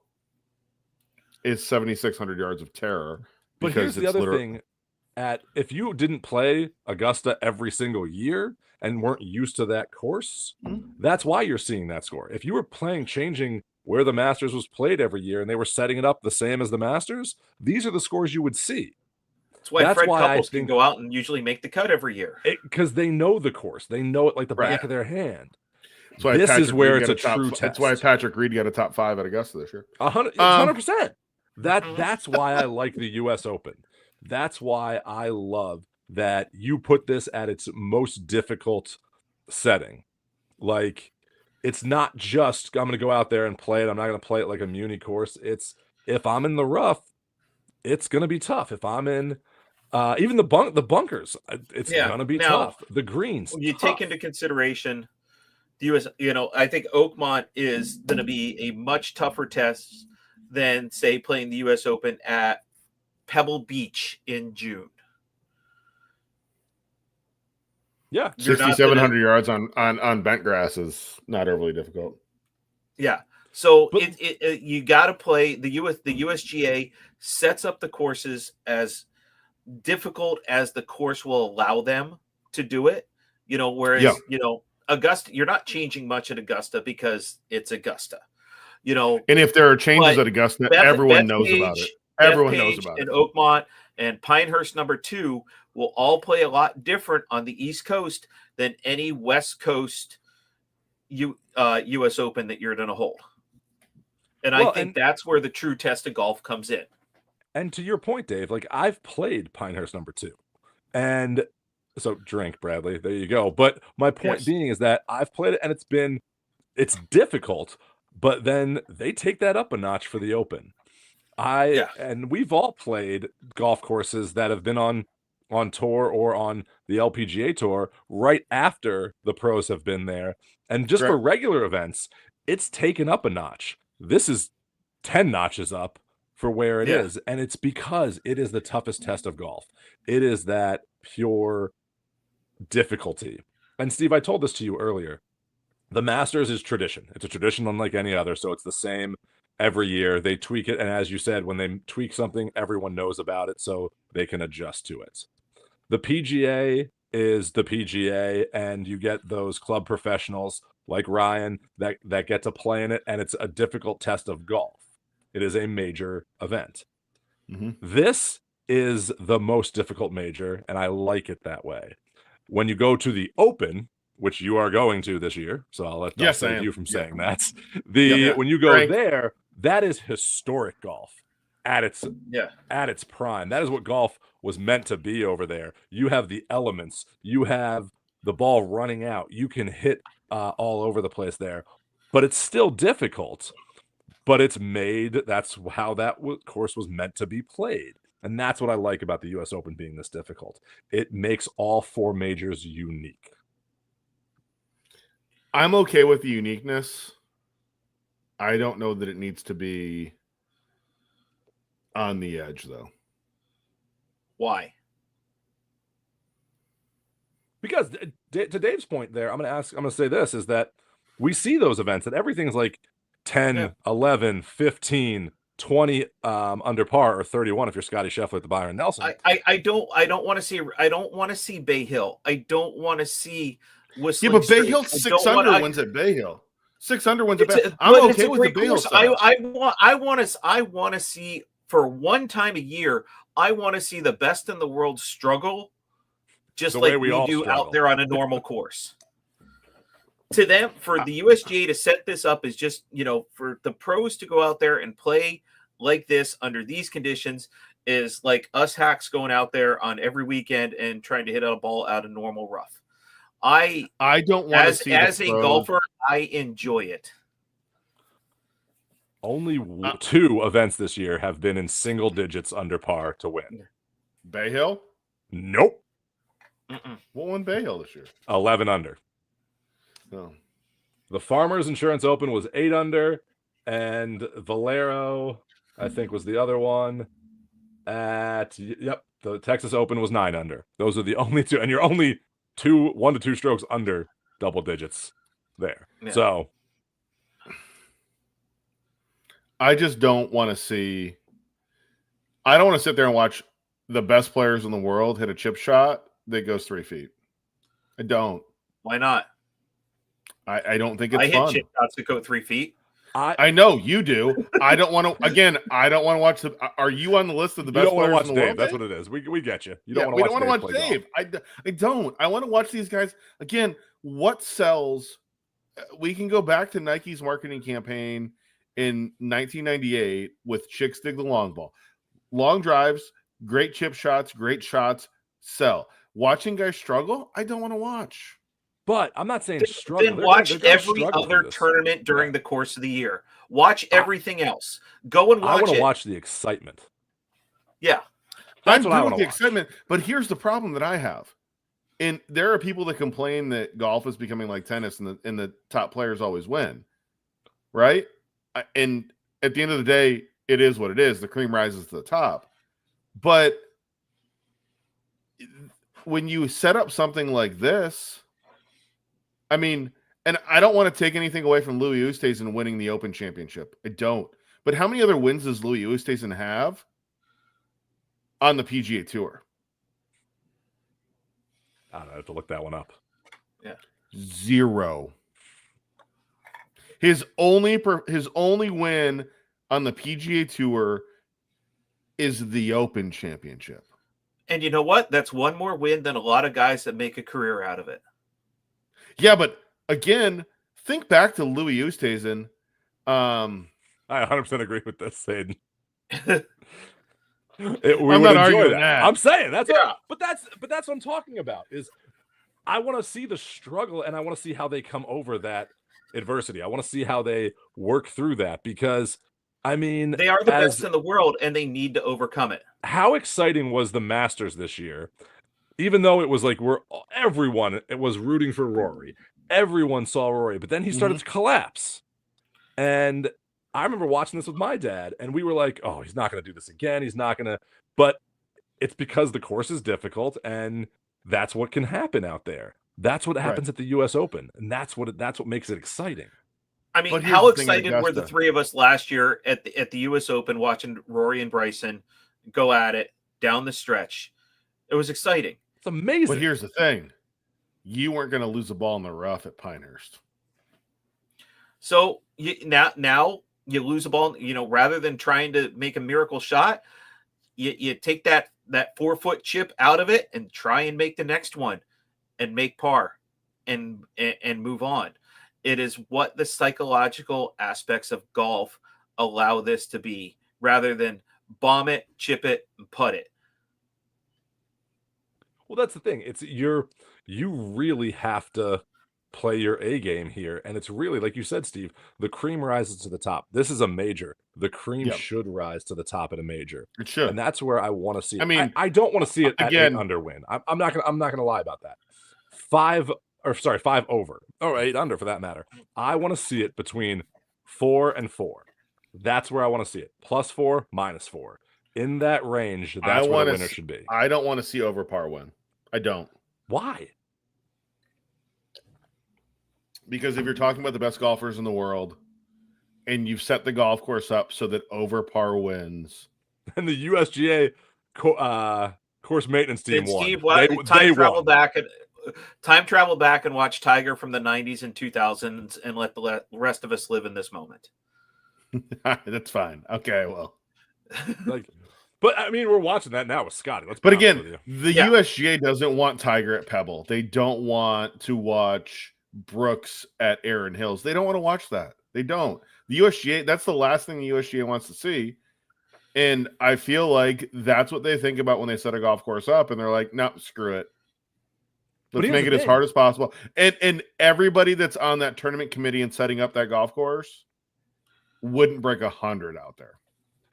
is 7,600 yards of terror. But here's the other thing: if you didn't play Augusta every single year and weren't used to that course, that's why you're seeing that score. If you were changing where the Masters was played every year and they were setting it up the same as the Masters, these are the scores you would see. That's why Fred Couples can go out and usually make the cut every year. Because they know the course. They know it like the back of their hand. This is where it's a true test. That's why Patrick Reed got a top 5 at Augusta this year. 100%. That's why I like the U.S. Open. That's why I love that you put this at its most difficult setting. Like, it's not just I'm going to go out there and play it. I'm not going to play it like a muni course. It's if I'm in the rough, it's going to be tough. If I'm in even the bunkers, it's going to be tough. The greens. When you take into consideration the U.S., I think Oakmont is going to be a much tougher test than, say, playing the U.S. Open at Pebble Beach in June. Yeah, 6,700 yards on bent grass is not overly difficult. Yeah, so you got to play the USGA sets up the courses as difficult as the course will allow them to do it. Whereas Augusta, you're not changing much at Augusta because it's Augusta. And if there are changes at Augusta, everyone knows about it. Everyone knows about it. And Oakmont and Pinehurst #2 will all play a lot different on the East Coast than any West Coast U.S. Open that you're going to hold. And I think that's where the true test of golf comes in. And to your point, Dave, like I've played Pinehurst #2, and so drink, Bradley. There you go. But my point being is that I've played it, and it's difficult. But then they take that up a notch for the Open. And we've all played golf courses that have been on tour or on the LPGA tour right after the pros have been there. And just for regular events, it's taken up a notch. This is 10 notches up for where it is. And it's because it is the toughest test of golf. It is that pure difficulty. And Steve, I told this to you earlier. The Masters is tradition. It's a tradition unlike any other. So it's the same every year. They tweak it. And as you said, when they tweak something, everyone knows about it. So they can adjust to it. The PGA is the PGA. And you get those club professionals like Ryan that get to play in it. And it's a difficult test of golf. It is a major event. Mm-hmm. This is the most difficult major. And I like it that way. When you go to the Open, which you are going to this year, so I'll save you from saying that. When you go there, that is historic golf at its prime. That is what golf was meant to be over there. You have the elements, you have the ball running out, you can hit all over the place there, but it's still difficult. But it's made. That's how that course was meant to be played, and that's what I like about the U.S. Open being this difficult. It makes all 4 majors unique. I'm okay with the uniqueness. I don't know that it needs to be on the edge, though. Why? Because to Dave's point there, I'm going to say this, is that we see those events and everything's like 10, 11, 15, 20 under par, or 31 if you're Scottie Scheffler at the Byron Nelson. I don't want to see Bay Hill. I don't want to see Whistling but Bay Hill 6 under wins at Bay Hill. 6 under wins at Bay Hill. I'm okay with the Bay Hill. I want to see, for one time a year, I want to see the best in the world struggle just like we do out there on a normal course. To them, for the USGA to set this up is just, for the pros to go out there and play like this under these conditions is like us hacks going out there on every weekend and trying to hit a ball out of normal rough. I don't want to see as a golfer, I enjoy it. Only 2 events this year have been in single digits under par to win. Bay Hill? Nope. What won Bay Hill this year? 11 under. Oh. The Farmers Insurance Open was 8 under, and Valero, I think, was the other one. The Texas Open was 9 under. Those are the only 2, and you're only 1 to 2 strokes under double digits there. Yeah. So I just don't want to see. I don't want to sit there and watch the best players in the world hit a chip shot that goes 3 feet. I don't. Why not? I don't think it's fun. I hit chip shots that go 3 feet. I know you do. I don't want to. Again, I don't want to watch the. Are you on the list of the best players in the world? That's what it is. We get you. You Yeah, don't we want don't to want watch to watch Dave. I don't. I want to watch these guys again. What sells? We can go back to Nike's marketing campaign in 1998 with Chicks Dig the Long Ball. Long drives, great chip shots, great shots, sell. Watching guys struggle, I don't want to watch. But I'm not saying struggle. Then watch every other tournament during the course of the year. Watch everything else. Go and watch it. I want to watch the excitement. Yeah. That's what I want to watch. Excitement. But here's the problem that I have. And there are people that complain that golf is becoming like tennis and the top players always win. Right? And at the end of the day, it is what it is. The cream rises to the top. But when you set up something like this, I mean, and I don't want to take anything away from Louis Oosthuizen winning the Open Championship. I don't. But how many other wins does Louis Oosthuizen have on the PGA Tour? I don't know. I have to look that one up. Yeah. 0. His only win on the PGA Tour is the Open Championship. And you know what? That's one more win than a lot of guys that make a career out of it. Yeah, but again, think back to Louis Oosthuizen. I 100% agree with this, Hayden. I'm not arguing that. I'm saying that's but that's what I'm talking about. Is I want to see the struggle and I want to see how they come over that adversity. I want to see how they work through that because I mean they are the best in the world and they need to overcome it. How exciting was the Masters this year? Even though it was like everyone was rooting for Rory. Everyone saw Rory, but then he started to collapse. And I remember watching this with my dad, and we were like, oh, he's not going to do this again. He's not going to. But it's because the course is difficult, and that's what can happen out there. That's what happens at the U.S. Open, and that's what makes it exciting. I mean, how excited were the three of us last year at the U.S. Open watching Rory and Bryson go at it down the stretch? It was exciting. It's amazing. But here's the thing. You weren't going to lose a ball in the rough at Pinehurst. So now you lose a ball, rather than trying to make a miracle shot, you take that 4-foot chip out of it and try and make the next one and make par and move on. It is what the psychological aspects of golf allow this to be rather than bomb it, chip it, and putt it. Well, that's the thing. It's you really have to play your A game here. And it's really, like you said, Steve, the cream rises to the top. This is a major. The cream should rise to the top at a major. It should. And that's where I want to see it. I mean, I don't want to see it again, at 8 under win. I'm not gonna lie about that. 5 over or 8 under for that matter. I want to see it between 4 and 4. That's where I want to see it. +4, -4. In that range, that's where the winner should be. I don't want to see over par win. I don't. Why? Because if you're talking about the best golfers in the world and you've set the golf course up so that over par wins. And the USGA course maintenance team won. Steve, time travel back and watch Tiger from the 90s and 2000s and let the rest of us live in this moment. That's fine. Okay, well. But I mean, we're watching that now with Scottie. But again, the USGA doesn't want Tiger at Pebble. They don't want to watch Brooks at Erin Hills. They don't want to watch that. They don't. The USGA, that's the last thing the USGA wants to see. And I feel like that's what they think about when they set a golf course up. And they're like, no, screw it. Let's make it as hard as possible. And everybody that's on that tournament committee and setting up that golf course wouldn't break 100 out there.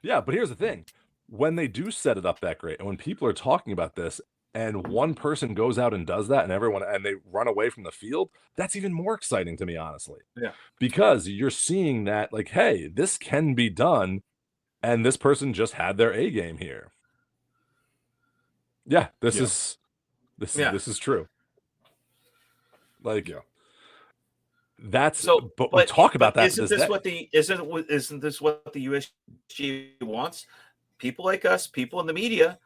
Yeah, but here's the thing. When they do set it up that great, and when people are talking about this, and one person goes out and does that, and they run away from the field, that's even more exciting to me, honestly. Yeah. Because you're seeing that, like, hey, this can be done, and this person just had their A game here. Yeah, this is true. Like, that's so. But we talk about that. Isn't this what the USGA wants? People like us, people in the media,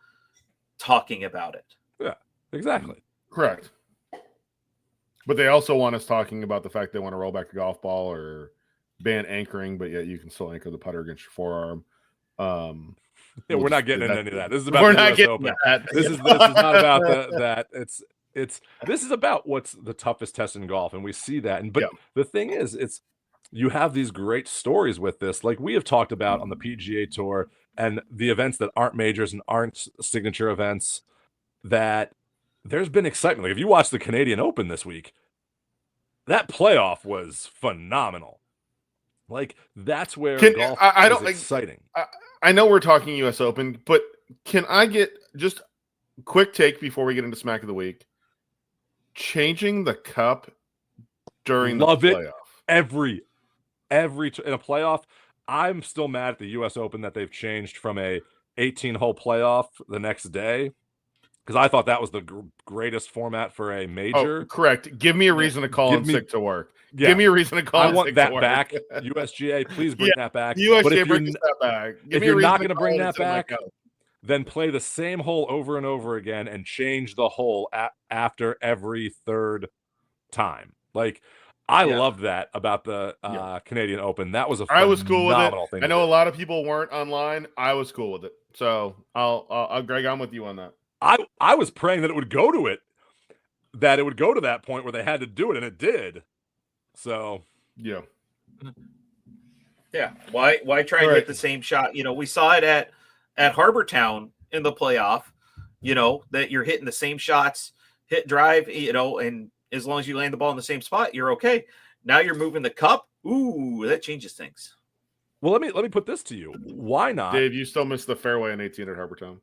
talking about it. Yeah, exactly. Correct. But they also want us talking about the fact they want to roll back the golf ball or ban anchoring, but yet you can still anchor the putter against your forearm. Yeah, we're not getting into any of that. This is about We're the not US getting Open. that. This is not about that. This is about what's the toughest test in golf, and we see that. But the thing is, you have these great stories with this, like we have talked about on the PGA Tour and the events that aren't majors and aren't signature events, that there's been excitement. Like if you watch the Canadian Open this week, that playoff was phenomenal. Like that's where golf is exciting. I know we're talking U.S. Open, but can I get just a quick take before we get into Smack of the Week? Changing the cup during the playoff. Every in a playoff. I'm still mad at the U.S. Open that they've changed from a 18-hole playoff the next day, because I thought that was the greatest format for a major. Oh, correct. Give me a reason to call in sick to work. Give me a reason to call in sick to work. I want that back. USGA, please bring that back. USGA, bring that back. If you're not going to bring that back, then play the same hole over and over again and change the hole after every third time. Like, I loved that about the Canadian Open. That was I was cool with it. Thing I know a lot of people weren't online. I was cool with it. So I'll Greg, I'm with you on that. I was praying that it would go to it, that it would go to that point where they had to do it, and it did. So yeah. Why try and hit the same shot? You know, we saw it at Harbor Town in the playoff. You know that you're hitting the same shots, hit drive. You know, and as long as you land the ball in the same spot, you're okay. Now you're moving the cup. Ooh, that changes things. Well, let me put this to you. Why not, Dave? You still missed the fairway in 18 at Harbor Town.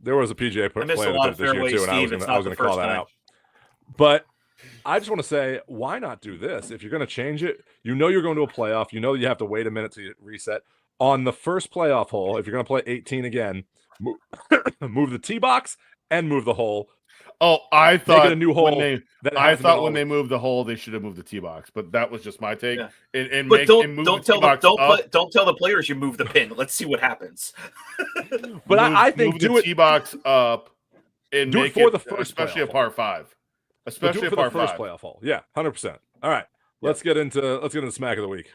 There was a PGA play this year too, and I was going to call that out. But I just want to say, why not do this? If you're going to change it, you know you're going to a playoff. You know you have to wait a minute to reset. On the first playoff hole, if you're going to play 18 again, move the tee box and move the hole. Oh, I thought make it a new hole. When they moved the hole, they should have moved the tee box. But that was just my take. Yeah. Don't tell the players you move the pin. Let's see what happens. But I think do the tee box up and do make it for the first, especially a par 5, especially for the first playoff hole. Yeah, 100%. All right, let's get into Smack of the Week.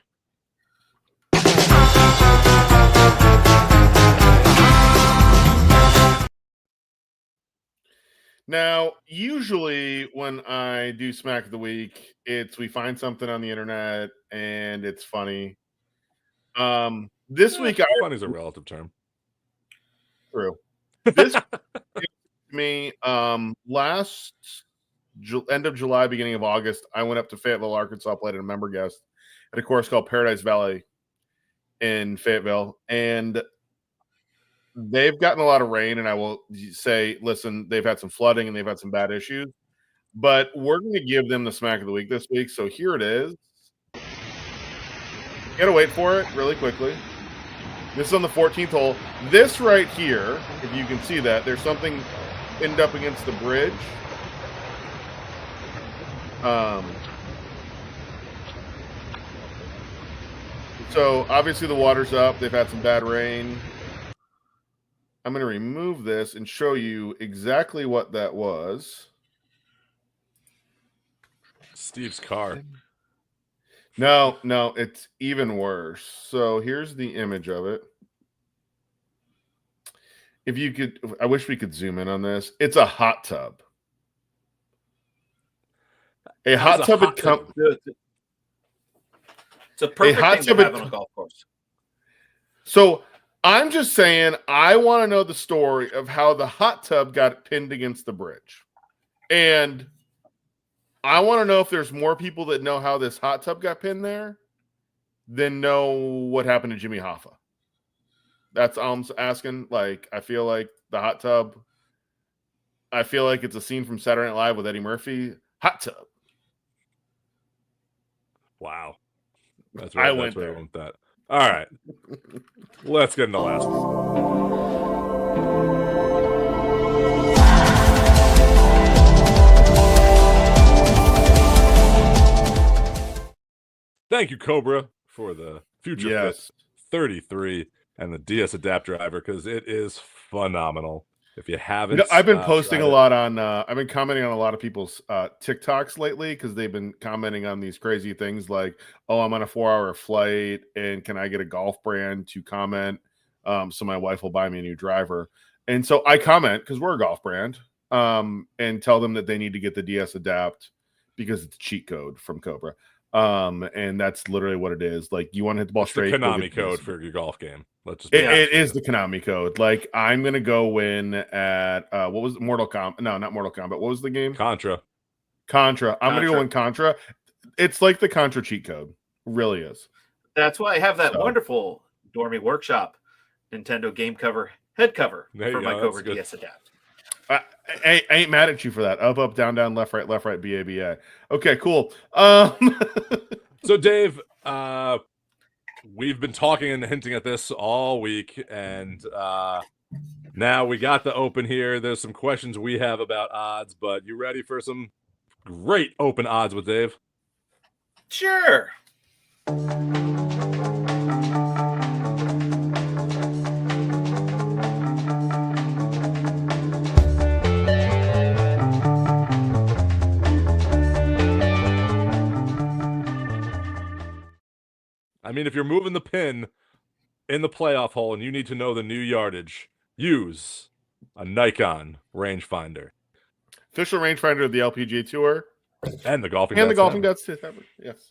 Now, usually when I do Smack of the Week, we find something on the internet and it's funny. This week, funny is a relative term. True. This me last end of July, beginning of August, I went up to Fayetteville, Arkansas, played a member guest at a course called Paradise Valley in Fayetteville, and they've gotten a lot of rain, and I will say, listen, they've had some flooding and they've had some bad issues, but we're going to give them the Smack of the Week this week. So here it is. You got to wait for it really quickly. This is on the 14th hole. This right here, if you can see that, there's something pinned up against the bridge. So obviously the water's up. They've had some bad rain. I'm going to remove this and show you exactly what that was. Steve's car. No, it's even worse. So here's the image of it. If you could, I wish we could zoom in on this. It's a hot tub. A hot tub had come. It's a perfect thing to have on a golf course. So I'm just saying, I want to know the story of how the hot tub got pinned against the bridge. And I want to know if there's more people that know how this hot tub got pinned there than know what happened to Jimmy Hoffa. That's all I'm asking. Like, I feel like the hot tub, I feel like it's a scene from Saturday Night Live with Eddie Murphy. Hot tub. Wow. That's right. I went there with that. All right. Let's get into the last one. Thank you, Cobra, for the Future Fit 33 and the DS Adapt driver, because it is phenomenal. If you haven't, I've been posting a lot on. I've been commenting on a lot of people's TikToks lately because they've been commenting on these crazy things like, "Oh, I'm on a 4-hour flight, and can I get a golf brand to comment so my wife will buy me a new driver?" And so I comment because we're a golf brand, and tell them that they need to get the DS Adapt because it's a cheat code from Cobra. And that's literally what it is. Like, you want to hit the ball straight. The Konami code for your golf game. Let's just it is the Konami code. Like, I'm gonna go win at what was Mortal Kombat? No, not Mortal Kombat. What was the game? Contra. I'm gonna go win Contra. It's like the Contra cheat code. Really is. That's why I have that wonderful Dormy Workshop Nintendo game cover head cover for my Cobra DS Adapt. I ain't mad at you for that. Up, up, down, down, left, right, B, A, B, A. Okay, cool. So, Dave, we've been talking and hinting at this all week, and now we got the open here. There's some questions we have about odds, but you ready for some great open odds with Dave? Sure. I mean, if you're moving the pin in the playoff hole and you need to know the new yardage, use a Nikon rangefinder. Official rangefinder of the LPGA Tour. And the Golfing Dads too. Yes.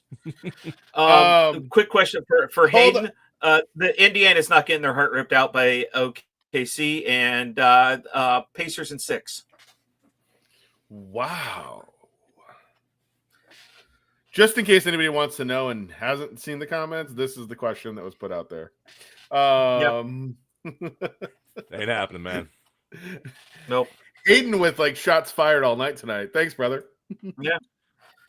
Quick question for Hayden. The Indiana's not getting their heart ripped out by OKC, and Pacers in 6. Wow. Just in case anybody wants to know and hasn't seen the comments, this is the question that was put out there. Ain't happening, man. Nope. Aiden with like shots fired all night tonight. Thanks, brother. Yeah.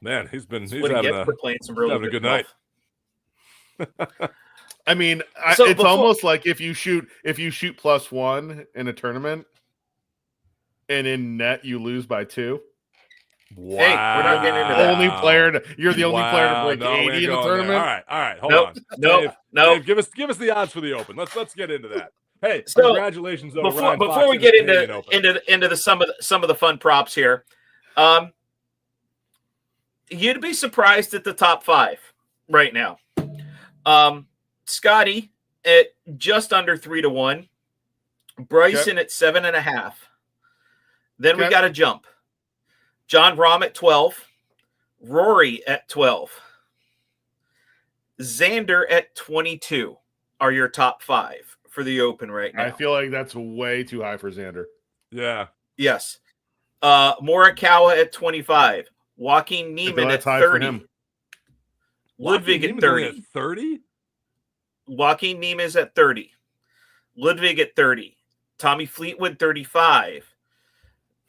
Man, he's having a good night. I mean, it's almost like if you shoot +1 in a tournament and in net you lose by 2. Wow. Hey, we're not getting into that. You're the only player to break 80 in the tournament. There. All right. Hold on. Dave, give us the odds for the Open. Let's get into that. Hey, congratulations though. Before we get into some of the fun props here, you'd be surprised at the top 5 right now. Scottie at just under 3-1, Bryson at 7.5. Then we got to jump. John Rahm at 12, Rory at 12, Xander at 22 are your top 5 for the Open right now. I feel like that's way too high for Xander. Yeah. Yes. Morikawa at 25, Joaquin Niemann at 30, Ludwig at 30. 30? Joaquin Niemann's at 30, Ludwig at 30, Tommy Fleetwood 35.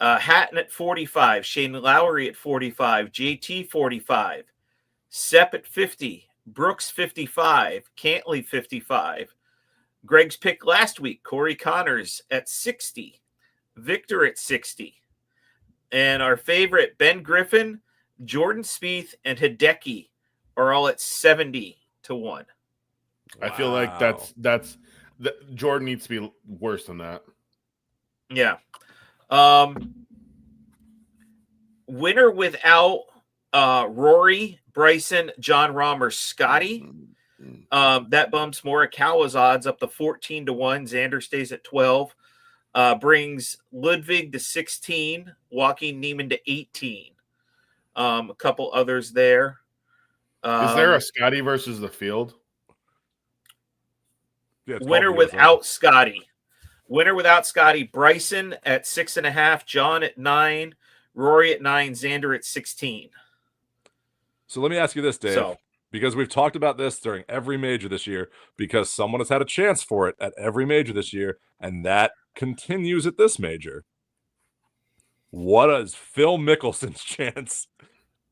Hatton at 45, Shane Lowry at 45, JT 45, Sepp at 50, Brooks 55, Cantley 55, Greg's pick last week, Corey Connors at 60, Victor at 60, and our favorite Ben Griffin, Jordan Spieth, and Hideki are all at 70-1. Wow. I feel like that's Jordan needs to be worse than that. Yeah. Winner without Rory, Bryson, John Rahm, or Scottie. That bumps Morikawa's odds up to 14-1. Xander stays at 12. Brings Ludwig to 16. Joaquin Niemann to 18. A couple others there. Is there a Scottie versus the field? Yeah, winner without Scottie. Winner without Scottie, Bryson at 6.5, John at 9, Rory at 9, Xander at 16. So let me ask you this, Dave, because we've talked about this during every major this year, because someone has had a chance for it at every major this year, and that continues at this major. What is Phil Mickelson's chance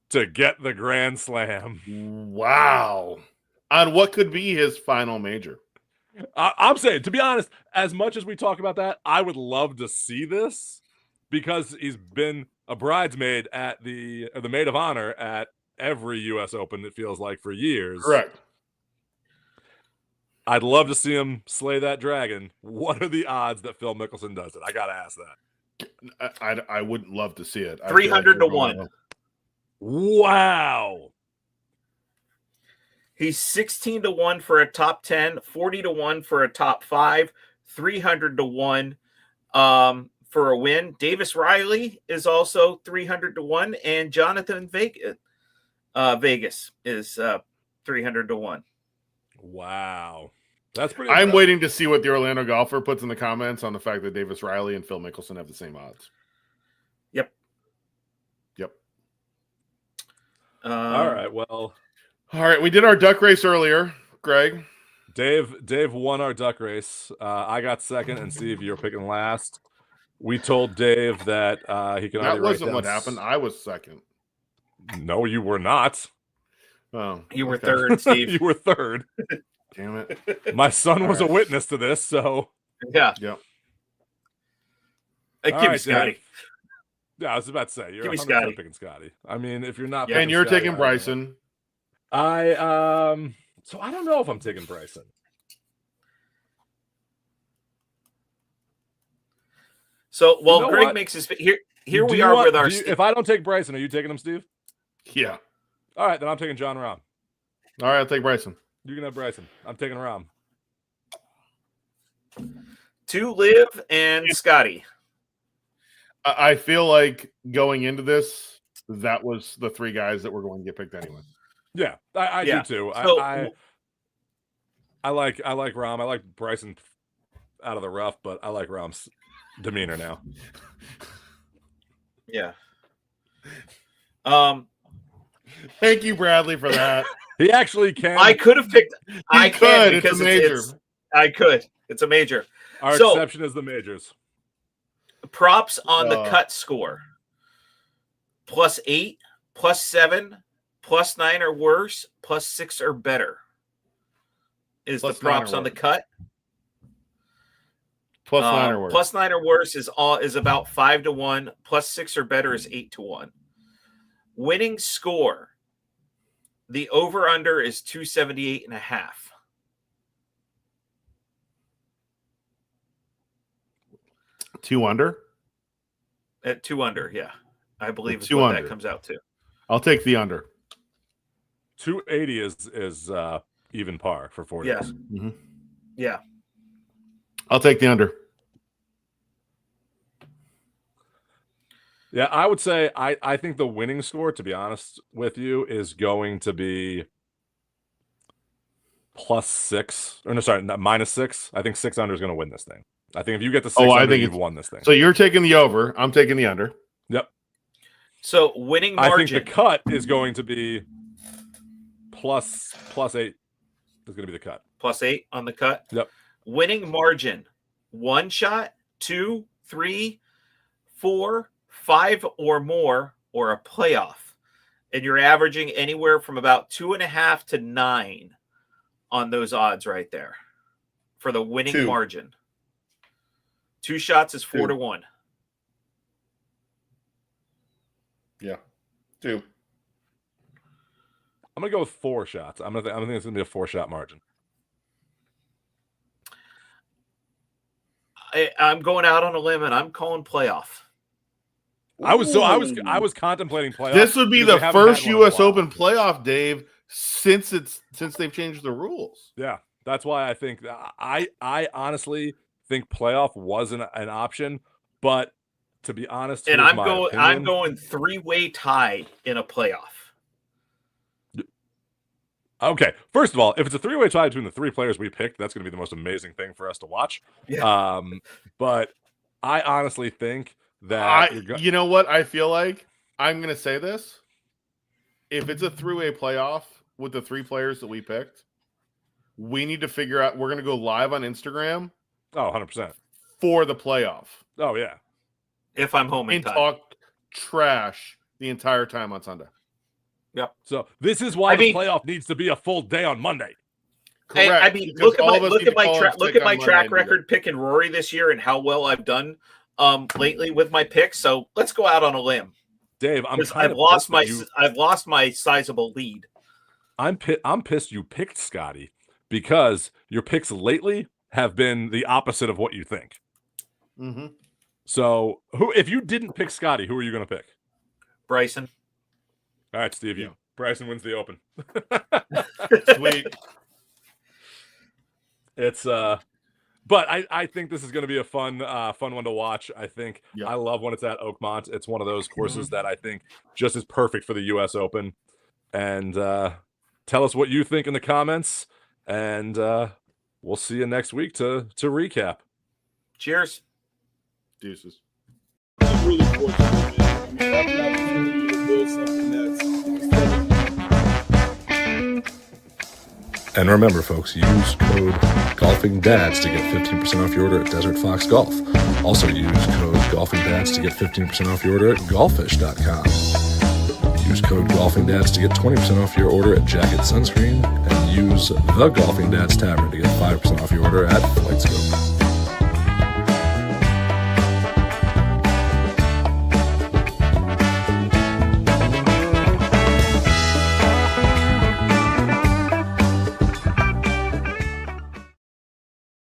to get the Grand Slam? Wow. On what could be his final major? I'm saying, to be honest, as much as we talk about that, I would love to see this because he's been a bridesmaid at the maid of honor at every U.S. Open, it feels like, for years. Correct. I'd love to see him slay that dragon. What are the odds that Phil Mickelson does it? I gotta ask that. I wouldn't love to see it. 300 to 1. Wow. He's 16 to 1 for a top 10, 40 to 1 for a top 5, 300 to 1 for a win. Davis Riley is also 300 to 1, and Jonathan Vegas is 300 to 1. Wow. That's pretty I'm impressive. waiting to see what the Orlando golfer puts in the comments on the fact that Davis Riley and Phil Mickelson have the same odds. Yep. All right. Well, all right. We did our duck race earlier, Greg. Dave won our duck race. I got second, and Steve, you're picking last. We told Dave that he can. That wasn't what happened. I was second. No, you were not. Oh, you were third, Steve. You were third. Damn it! My son was right. a witness to this, so yeah. Give me Scottie. Dave. Yeah, I was about to say you're Give me 100% Scottie. picking Scottie. I mean, if you're not, And you're Scottie, taking Bryson. So I don't know if I'm taking Bryson. So while know Greg what? makes his here we are with our. If I don't take Bryson, are you taking him, Steve? Yeah. All right, then I'm taking John Rahm. All right, I'll take Bryson. You can have Bryson. I'm taking Rahm. To Liv and Scottie. I feel like going into this, that was the three guys that were going to get picked anyway. Yeah, I do too. So, I like Rahm. I like Bryson out of the rough, but I like Rahm's demeanor now. Yeah. Thank you, Bradley, for that. He actually can. I could have picked. I could because it's a major. I could. It's a major. Our exception is the majors. Props on the cut score. +8, +7, +9 or worse, +6 or better. Is the props on the cut? +9 or worse. +9 or worse is about 5 to 1. +6 or better is 8 to 1. Winning score. The over/under is 278.5. Two under? At 2 under, yeah. I believe is two what under. that comes out to. I'll take the under. 280 is even par for 4 Yeah. days. Mm-hmm. Yeah. I'll take the under. Yeah, I would say I think the winning score, to be honest with you, is going to be +6. Or no, sorry, -6. I think 6 under is going to win this thing. I think if you get to 6 under, you've won this thing. So you're taking the over. I'm taking the under. Yep. So winning margin. I think the cut is going to be +8 is going to be the cut. +8 on the cut. Yep. Winning margin. 1 shot, 2, 3, 4, 5 or more, or a playoff. And you're averaging anywhere from about 2.5 to 9 on those odds right there for the winning margin. 2 shots is 4 to 1. Yeah. 2. I'm gonna go with 4 shots. I think it's gonna be a 4-shot margin. I'm going out on a limb and I'm calling playoff. I was contemplating playoff. This would be the first U.S. Open playoff, Dave, since they've changed the rules. Yeah, that's why I think I honestly think playoff was an option, but to be honest, and I'm going 3-way tie in a playoff. Okay, first of all, if it's a 3-way tie between the 3 players we picked, that's going to be the most amazing thing for us to watch. Yeah. But I honestly think that you know what I feel like? I'm going to say this. If it's a 3-way playoff with the 3 players that we picked, we need to figure out. We're going to go live on Instagram. Oh, 100%. For the playoff. Oh, yeah. If I'm home in and time. talk trash the entire time on Sunday. Yep. So this is why the playoff needs to be a full day on Monday. Correct. I mean, look at my track record picking Rory this year and how well I've done lately with my picks. So let's go out on a limb. Dave, I've lost my sizable lead. I'm pissed you picked Scottie because your picks lately have been the opposite of what you think. Mm-hmm. So, if you didn't pick Scottie, who are you going to pick? Bryson. All right, Steve. Yeah. Bryson wins the Open. Sweet. It's but I think this is going to be a fun one to watch. I think I love when it's at Oakmont. It's one of those courses that I think just is perfect for the U.S. Open. And tell us what you think in the comments, and we'll see you next week to recap. Cheers. Deuces. I'm really fortunate, man. I mean, having the opportunity to build something that's And remember, folks, use code GolfingDads to get 15% off your order at Desert Fox Golf. Also use code GolfingDads to get 15% off your order at golfish.com. Use code GolfingDads to get 20% off your order at Jacket Sunscreen. And use the Golfing Dads Tavern to get 5% off your order at FlightScope.